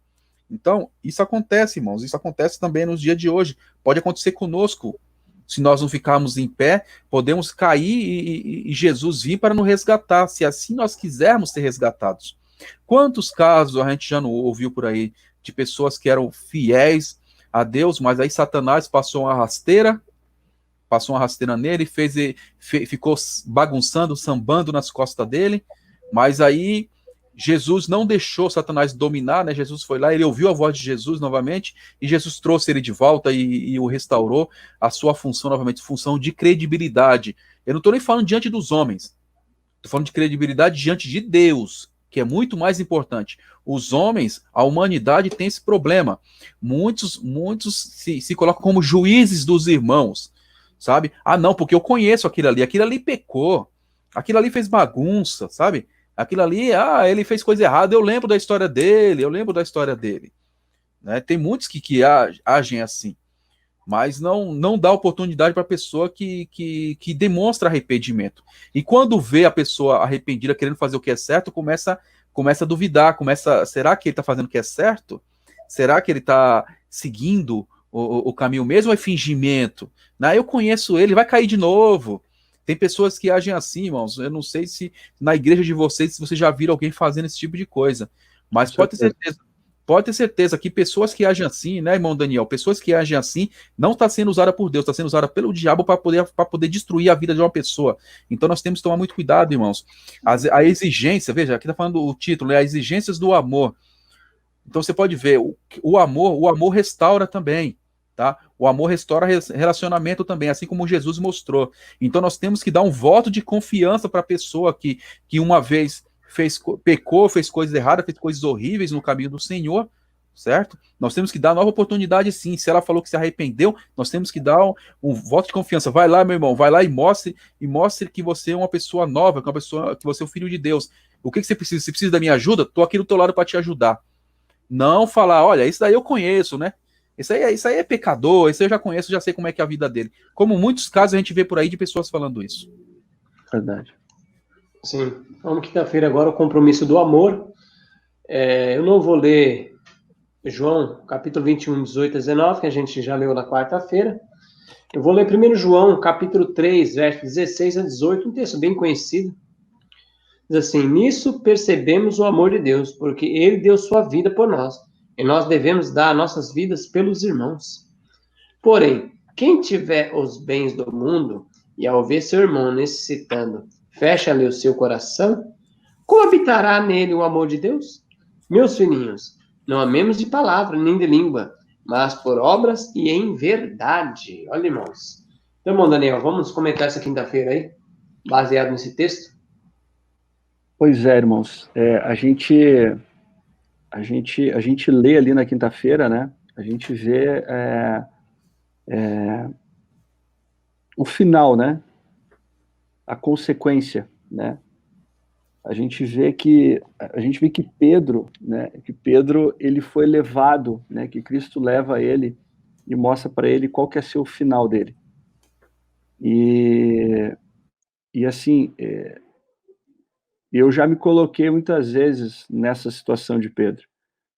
Então, isso acontece, irmãos, isso acontece também nos dias de hoje. Pode acontecer conosco. Se nós não ficarmos em pé, podemos cair e Jesus vir para nos resgatar, se assim nós quisermos ser resgatados. Quantos casos a gente já não ouviu por aí de pessoas que eram fiéis a Deus, mas aí Satanás passou uma rasteira nele, ficou bagunçando, sambando nas costas dele, mas aí Jesus não deixou Satanás dominar, né? Jesus foi lá, ele ouviu a voz de Jesus novamente, e Jesus trouxe ele de volta e o restaurou a sua função novamente, função de credibilidade. Eu não estou nem falando diante dos homens, estou falando de credibilidade diante de Deus, que é muito mais importante. Os homens, a humanidade tem esse problema. Muitos se colocam como juízes dos irmãos, sabe? Ah, não, porque eu conheço aquilo ali pecou, aquilo ali fez bagunça, sabe? Aquilo ali, ele fez coisa errada, eu lembro da história dele, né? Tem muitos que agem assim, mas não dá oportunidade para a pessoa que demonstra arrependimento. E quando vê a pessoa arrependida querendo fazer o que é certo, começa a duvidar, será que ele está fazendo o que é certo? Será que ele está seguindo o caminho mesmo ou é fingimento? Eu conheço ele, vai cair de novo. Tem pessoas que agem assim, irmãos. Eu não sei se na igreja de vocês, se vocês já viram alguém fazendo esse tipo de coisa. Mas pode ter certeza que pessoas que agem assim, né, irmão Daniel? Pessoas que agem assim não está sendo usada por Deus, está sendo usada pelo diabo para poder destruir a vida de uma pessoa. Então nós temos que tomar muito cuidado, irmãos. A exigência, veja, aqui está falando o título, as exigências do amor. Então você pode ver, o amor restaura também. Tá? O amor restaura relacionamento também, assim como Jesus mostrou. Então nós temos que dar um voto de confiança para a pessoa que uma vez pecou, fez coisas erradas, fez coisas horríveis no caminho do Senhor, certo? Nós temos que dar nova oportunidade, sim. Se ela falou que se arrependeu, nós temos que dar um voto de confiança. Vai lá, meu irmão, vai lá e mostre que você é uma pessoa nova, que você é um filho de Deus. O que você precisa? Você precisa da minha ajuda? Estou aqui do teu lado para te ajudar. Não falar, olha, isso daí eu conheço, né? Isso aí é pecador, isso eu já conheço, já sei como é que é a vida dele. Como muitos casos a gente vê por aí de pessoas falando isso. Verdade. Sim. Vamos quinta-feira agora, o compromisso do amor. Eu não vou ler João, capítulo 21, 18 a 19, que a gente já leu na quarta-feira. Eu vou ler primeiro João, capítulo 3, versos 16 a 18, um texto bem conhecido. Diz assim: nisso percebemos o amor de Deus, porque ele deu sua vida por nós. E nós devemos dar nossas vidas pelos irmãos. Porém, quem tiver os bens do mundo e ao ver seu irmão necessitando, fecha-lhe o seu coração, como habitará nele o amor de Deus? Meus filhinhos, não amemos de palavra nem de língua, mas por obras e em verdade. Olha, irmãos. Então, irmão Daniel, vamos comentar essa quinta-feira aí, baseado nesse texto? Pois é, irmãos. A gente lê ali na quinta-feira, né? A gente vê o final, né? A consequência, né? A gente vê que Pedro, né? Que Pedro ele foi levado, né? Que Cristo leva ele e mostra para ele qual que é ser o final dele. E E assim, eu já me coloquei muitas vezes nessa situação de Pedro.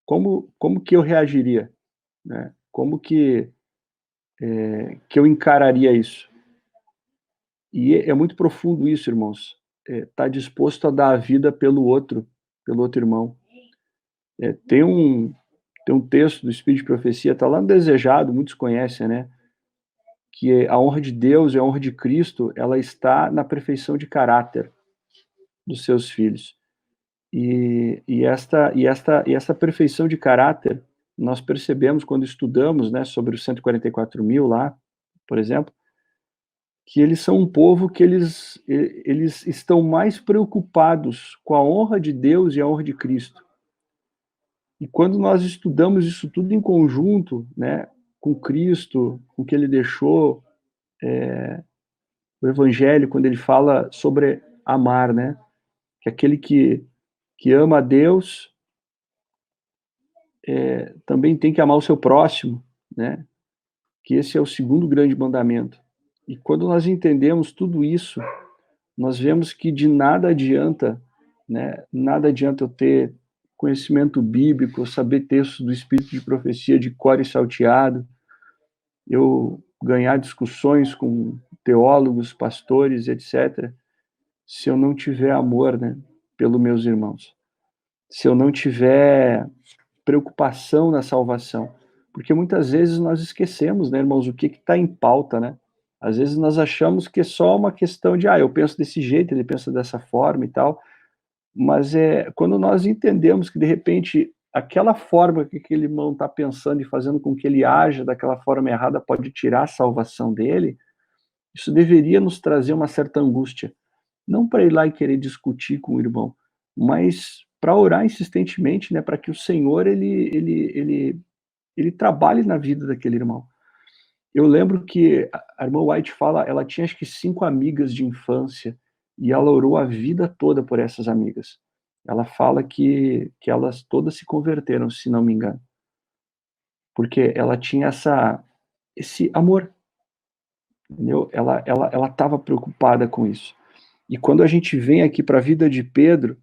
Como que eu reagiria, né? Como que eu encararia isso? E é muito profundo isso, irmãos. Tá disposto a dar a vida pelo outro irmão. Tem um texto do Espírito de Profecia, está lá no Desejado, muitos conhecem, né? Que a honra de Deus e a honra de Cristo, ela está na perfeição de caráter dos seus filhos. E essa perfeição de caráter, nós percebemos quando estudamos, né, sobre os 144 mil lá, por exemplo, que eles são um povo que eles estão mais preocupados com a honra de Deus e a honra de Cristo. E quando nós estudamos isso tudo em conjunto, né, com Cristo, com o que ele deixou, o Evangelho, quando ele fala sobre amar, né, que aquele que ama a Deus também tem que amar o seu próximo, né, que esse é o segundo grande mandamento. E quando nós entendemos tudo isso, nós vemos que de nada adianta, né, nada adianta eu ter conhecimento bíblico, saber textos do Espírito de Profecia de cor e salteado, eu ganhar discussões com teólogos, pastores, etc., se eu não tiver amor, né, pelos meus irmãos, se eu não tiver preocupação na salvação, porque muitas vezes nós esquecemos, né, irmãos, o que está em pauta, né? Às vezes nós achamos que é só uma questão de, eu penso desse jeito, ele pensa dessa forma e tal, mas quando nós entendemos que, de repente, aquela forma que aquele irmão está pensando e fazendo com que ele haja daquela forma errada pode tirar a salvação dele, isso deveria nos trazer uma certa angústia. Não para ir lá e querer discutir com o irmão, mas para orar insistentemente, né, para que o Senhor ele trabalhe na vida daquele irmão. Eu lembro que a irmã White fala, ela tinha acho que 5 amigas de infância e ela orou a vida toda por essas amigas. Ela fala que elas todas se converteram, se não me engano, porque ela tinha esse amor, entendeu? Ela estava preocupada com isso. E quando a gente vem aqui para a vida de Pedro,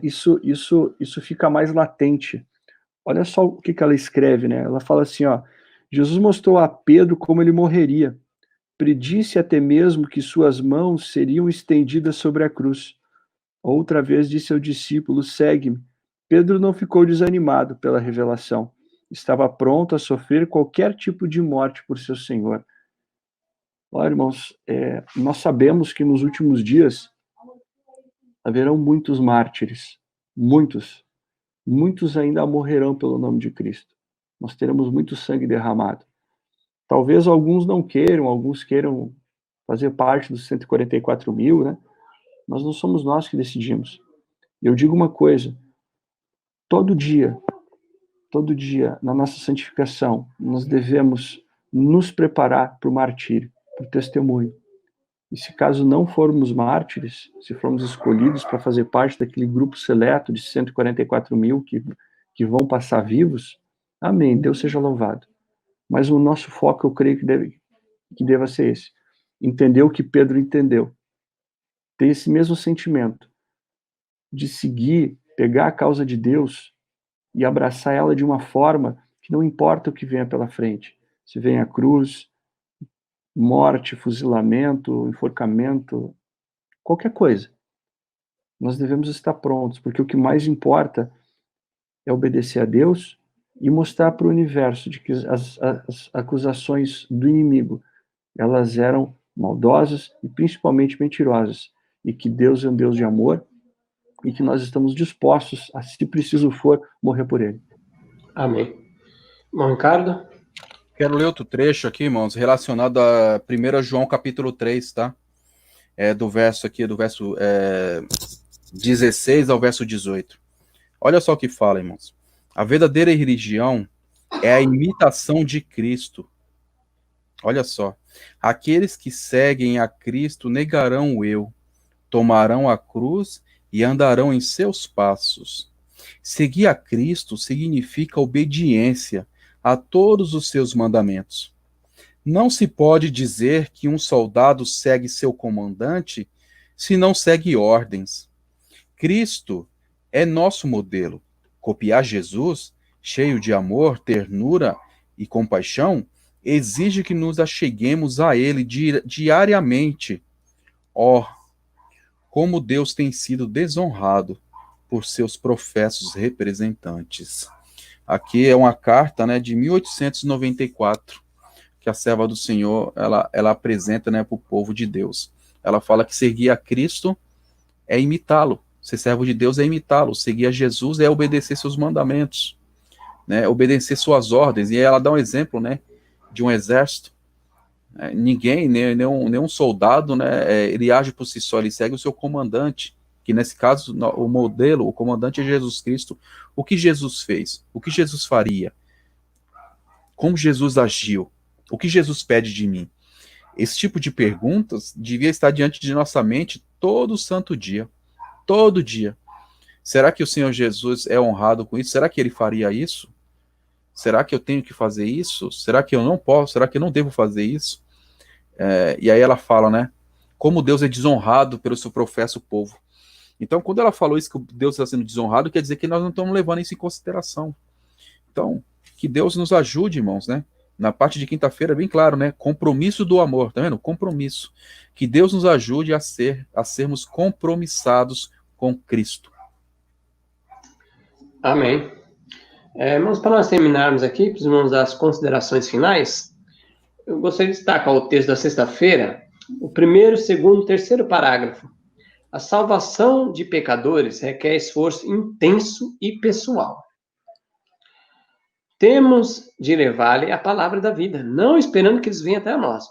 isso fica mais latente. Olha só o que ela escreve, né? Ela fala assim, ó, Jesus mostrou a Pedro como ele morreria. Predisse até mesmo que suas mãos seriam estendidas sobre a cruz. Outra vez disse ao discípulo, segue-me. Pedro não ficou desanimado pela revelação. Estava pronto a sofrer qualquer tipo de morte por seu Senhor. Olha, irmãos, nós sabemos que nos últimos dias haverão muitos mártires, muitos ainda morrerão pelo nome de Cristo. Nós teremos muito sangue derramado. Talvez alguns não queiram, alguns queiram fazer parte dos 144 mil, né? Mas não somos nós que decidimos. Eu digo uma coisa, todo dia, na nossa santificação, nós devemos nos preparar para o martírio, para o testemunho. E se caso não formos mártires, se formos escolhidos para fazer parte daquele grupo seleto de 144 mil que vão passar vivos, amém, Deus seja louvado. Mas o nosso foco, eu creio que deva ser esse. Entender o que Pedro entendeu. Ter esse mesmo sentimento de seguir, pegar a causa de Deus e abraçar ela de uma forma que não importa o que venha pela frente. Se vem a cruz, morte, fuzilamento, enforcamento, qualquer coisa. Nós devemos estar prontos, porque o que mais importa é obedecer a Deus e mostrar para o universo de que as acusações do inimigo, elas eram maldosas e principalmente mentirosas, e que Deus é um Deus de amor e que nós estamos dispostos a, se preciso for, morrer por ele. Amém. Irmão Ricardo? Quero ler outro trecho aqui, irmãos, relacionado a 1 João capítulo 3, tá? Do verso 16 ao verso 18. Olha só o que fala, irmãos. A verdadeira religião é a imitação de Cristo. Olha só. Aqueles que seguem a Cristo negarão o eu, tomarão a cruz e andarão em seus passos. Seguir a Cristo significa obediência a todos os seus mandamentos. Não se pode dizer que um soldado segue seu comandante se não segue ordens. Cristo é nosso modelo. Copiar Jesus, cheio de amor, ternura e compaixão, exige que nos acheguemos a Ele diariamente. Oh, como Deus tem sido desonrado por seus professos representantes. Aqui é uma carta, né, de 1894, que a serva do Senhor, ela apresenta, né, para o povo de Deus. Ela fala que seguir a Cristo é imitá-lo. Ser servo de Deus é imitá-lo. Seguir a Jesus é obedecer seus mandamentos, né, obedecer suas ordens. E aí ela dá um exemplo, né, de um exército. Ninguém, nenhum soldado, né, ele age por si só, ele segue o seu comandante, que nesse caso, o modelo, o comandante é Jesus Cristo. O que Jesus fez? O que Jesus faria? Como Jesus agiu? O que Jesus pede de mim? Esse tipo de perguntas devia estar diante de nossa mente todo santo dia. Todo dia. Será que o Senhor Jesus é honrado com isso? Será que ele faria isso? Será que eu tenho que fazer isso? Será que eu não posso? Será que eu não devo fazer isso? E aí ela fala, né? Como Deus é desonrado pelo seu professo povo. Então, quando ela falou isso, que Deus está sendo desonrado, quer dizer que nós não estamos levando isso em consideração. Então, que Deus nos ajude, irmãos, né? Na parte de quinta-feira, bem claro, né? Compromisso do amor, tá vendo? Compromisso. Que Deus nos ajude a sermos compromissados com Cristo. Amém. Irmãos, para nós terminarmos aqui, para os irmãos das considerações finais, eu gostaria de destacar o texto da sexta-feira, o primeiro, segundo, terceiro parágrafo. A salvação de pecadores requer esforço intenso e pessoal. Temos de levar-lhe a palavra da vida, não esperando que eles venham até nós.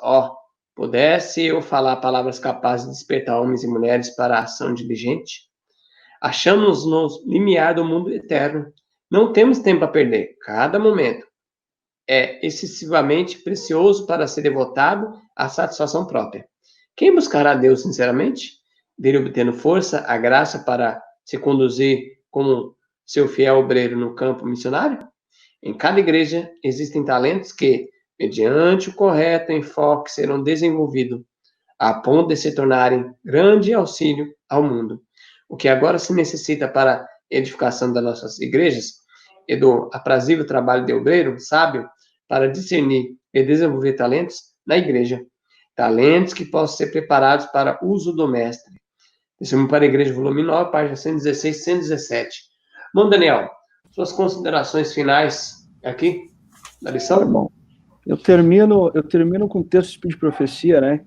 Pudesse eu falar palavras capazes de despertar homens e mulheres para a ação diligente? Achamos-nos no limiar do mundo eterno. Não temos tempo a perder. Cada momento é excessivamente precioso para ser devotado à satisfação própria. Quem buscará a Deus sinceramente, dele obtendo força, a graça para se conduzir como seu fiel obreiro no campo missionário? Em cada igreja existem talentos que, mediante o correto enfoque, serão desenvolvidos a ponto de se tornarem grande auxílio ao mundo. O que agora se necessita para a edificação das nossas igrejas e do aprazível trabalho de obreiro sábio para discernir e desenvolver talentos na igreja. Talentos que possam ser preparados para uso do mestre. Testemunho para a Igreja, volume 9, página 116 e 117. Bom, Daniel, suas considerações finais aqui da lição? Bom, eu termino com o texto de Espírito de Profecia, né?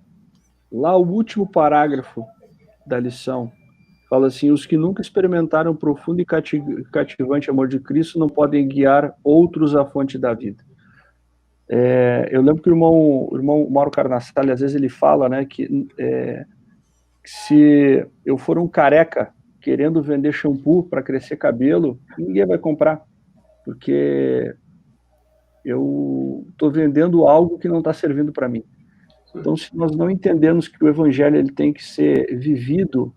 Lá o último parágrafo da lição fala assim: os que nunca experimentaram o profundo e cativante amor de Cristo não podem guiar outros à fonte da vida. Eu lembro que o irmão Mauro Carnassale, às vezes ele fala, né, que se eu for um careca querendo vender shampoo para crescer cabelo, ninguém vai comprar, porque eu estou vendendo algo que não está servindo para mim. Então, se nós não entendemos que o evangelho ele tem que ser vivido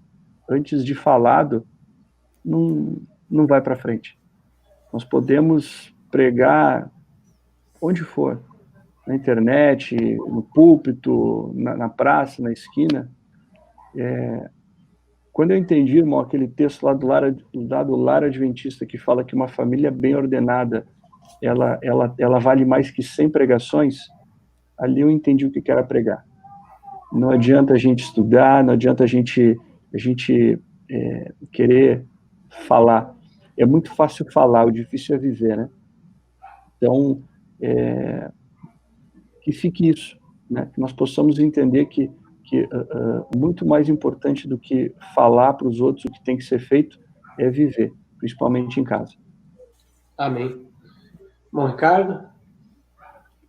antes de falado, não vai para frente. Nós podemos pregar onde for, na internet, no púlpito, na praça, na esquina. Quando eu entendi, irmão, aquele texto lá do lar adventista que fala que uma família bem ordenada ela vale mais que 100 pregações, ali eu entendi o que era pregar. Não adianta a gente estudar, não adianta a gente querer falar. É muito fácil falar, o difícil é viver, né? Então, que fique isso, né? Que nós possamos entender que muito mais importante do que falar para os outros o que tem que ser feito é viver, principalmente em casa. Amém. Bom, Ricardo?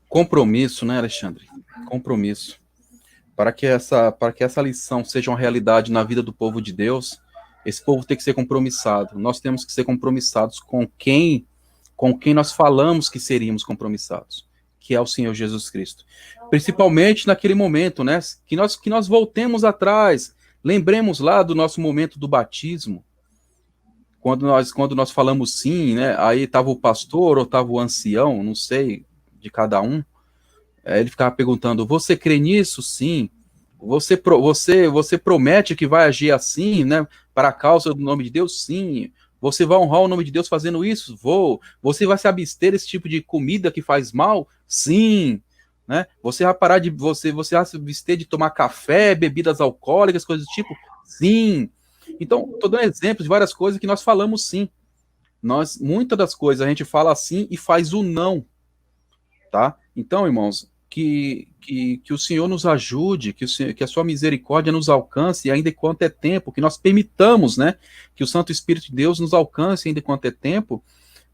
Compromisso, né, Alexandre? Compromisso. Para que essa lição seja uma realidade na vida do povo de Deus, esse povo tem que ser compromissado. Nós temos que ser compromissados com quem nós falamos que seríamos compromissados, que é o Senhor Jesus Cristo. Principalmente naquele momento, né, que nós voltemos atrás, lembremos lá do nosso momento do batismo, quando nós falamos sim, né, aí estava o pastor ou estava o ancião, não sei, de cada um, Ele ficava perguntando, você crê nisso? Sim. Você promete que vai agir assim, né, para a causa do nome de Deus? Sim. Você vai honrar o nome de Deus fazendo isso? Vou. Você vai se abster desse tipo de comida que faz mal? Sim. Né? Você vai parar de você vai se abster de tomar café, bebidas alcoólicas, coisas do tipo? Sim. Então, estou dando exemplos de várias coisas que nós falamos sim. Muitas das coisas a gente fala sim e faz o não, tá? Então, irmãos, que o Senhor nos ajude, que a sua misericórdia nos alcance, ainda enquanto é tempo, que nós permitamos, né, que o Santo Espírito de Deus nos alcance ainda enquanto é tempo,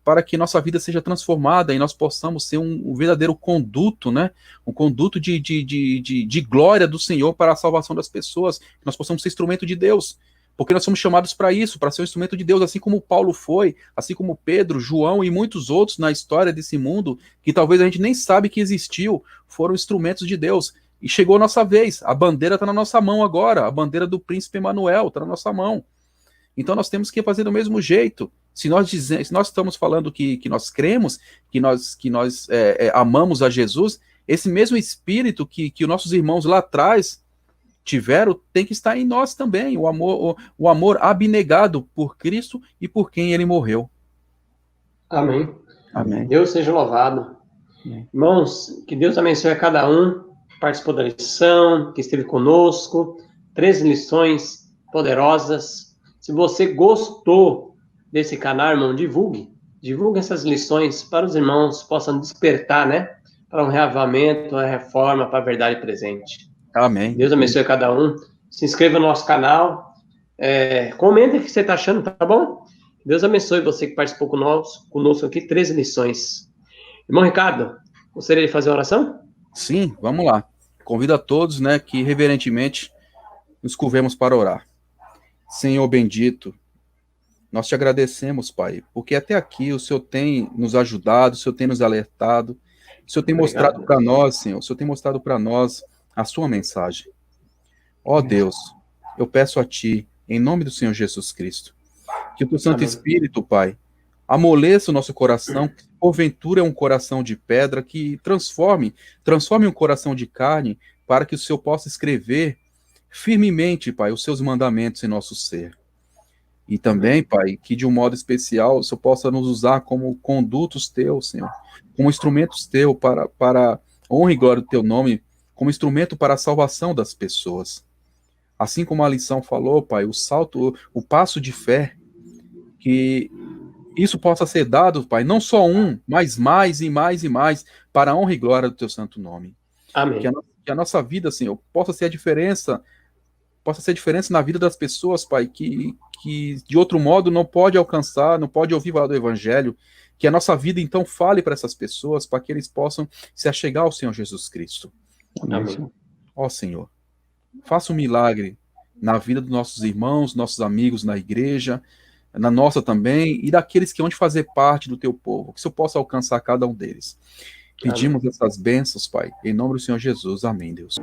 para que nossa vida seja transformada e nós possamos ser um verdadeiro conduto, né, um conduto de glória do Senhor para a salvação das pessoas, que nós possamos ser instrumento de Deus, porque nós somos chamados para isso, para ser um instrumento de Deus, assim como Paulo foi, assim como Pedro, João e muitos outros na história desse mundo, que talvez a gente nem sabe que existiu, foram instrumentos de Deus. E chegou a nossa vez, a bandeira está na nossa mão agora, a bandeira do príncipe Emanuel está na nossa mão. Então nós temos que fazer do mesmo jeito. Se nós estamos falando que nós cremos, que nós amamos a Jesus, esse mesmo espírito que os nossos irmãos lá atrás tiveram, tem que estar em nós também, o amor abnegado por Cristo e por quem ele morreu. Amém. Amém. Deus seja louvado. Amém. Irmãos, que Deus abençoe a cada um que participou da lição, que esteve conosco. 13 lições poderosas. Se você gostou desse canal, irmão, divulgue essas lições para os irmãos possam despertar, né? Para um reavivamento, uma reforma, para a verdade presente. Amém. Deus abençoe a cada um. Se inscreva no nosso canal. Comenta o que você está achando, tá bom? Deus abençoe você que participou conosco aqui, 13 lições. Irmão Ricardo, gostaria de fazer uma oração? Sim, vamos lá. Convido a todos, né, que reverentemente nos curvemos para orar. Senhor bendito, nós te agradecemos, Pai, porque até aqui o Senhor tem nos ajudado, o Senhor tem nos alertado, o Senhor tem mostrado para nós, Senhor, o Senhor tem mostrado para nós a sua mensagem. Ó Deus, eu peço a Ti, em nome do Senhor Jesus Cristo, que o Teu Santo Espírito, Pai, amoleça o nosso coração, que porventura é um coração de pedra, que transforme um coração de carne, para que o Senhor possa escrever firmemente, Pai, os seus mandamentos em nosso ser. E também, Pai, que de um modo especial o Senhor possa nos usar como condutos Teus, Senhor, como instrumentos Teus para honra e glória do Teu nome, como instrumento para a salvação das pessoas. Assim como a lição falou, Pai, o passo de fé, que isso possa ser dado, Pai, não só mas mais e mais e mais, para a honra e glória do Teu santo nome. Amém. Que a nossa vida, Senhor, possa ser diferença na vida das pessoas, Pai, que de outro modo não pode alcançar, não pode ouvir falar do Evangelho, que a nossa vida, então, fale para essas pessoas, para que eles possam se achegar ao Senhor Jesus Cristo. Amém. Ó Senhor, faça um milagre na vida dos nossos irmãos, nossos amigos na igreja, na nossa também, e daqueles que vão fazer parte do Teu povo, que o Senhor possa alcançar cada um deles. Pedimos essas bênçãos, Pai, em nome do Senhor Jesus. Amém, Deus.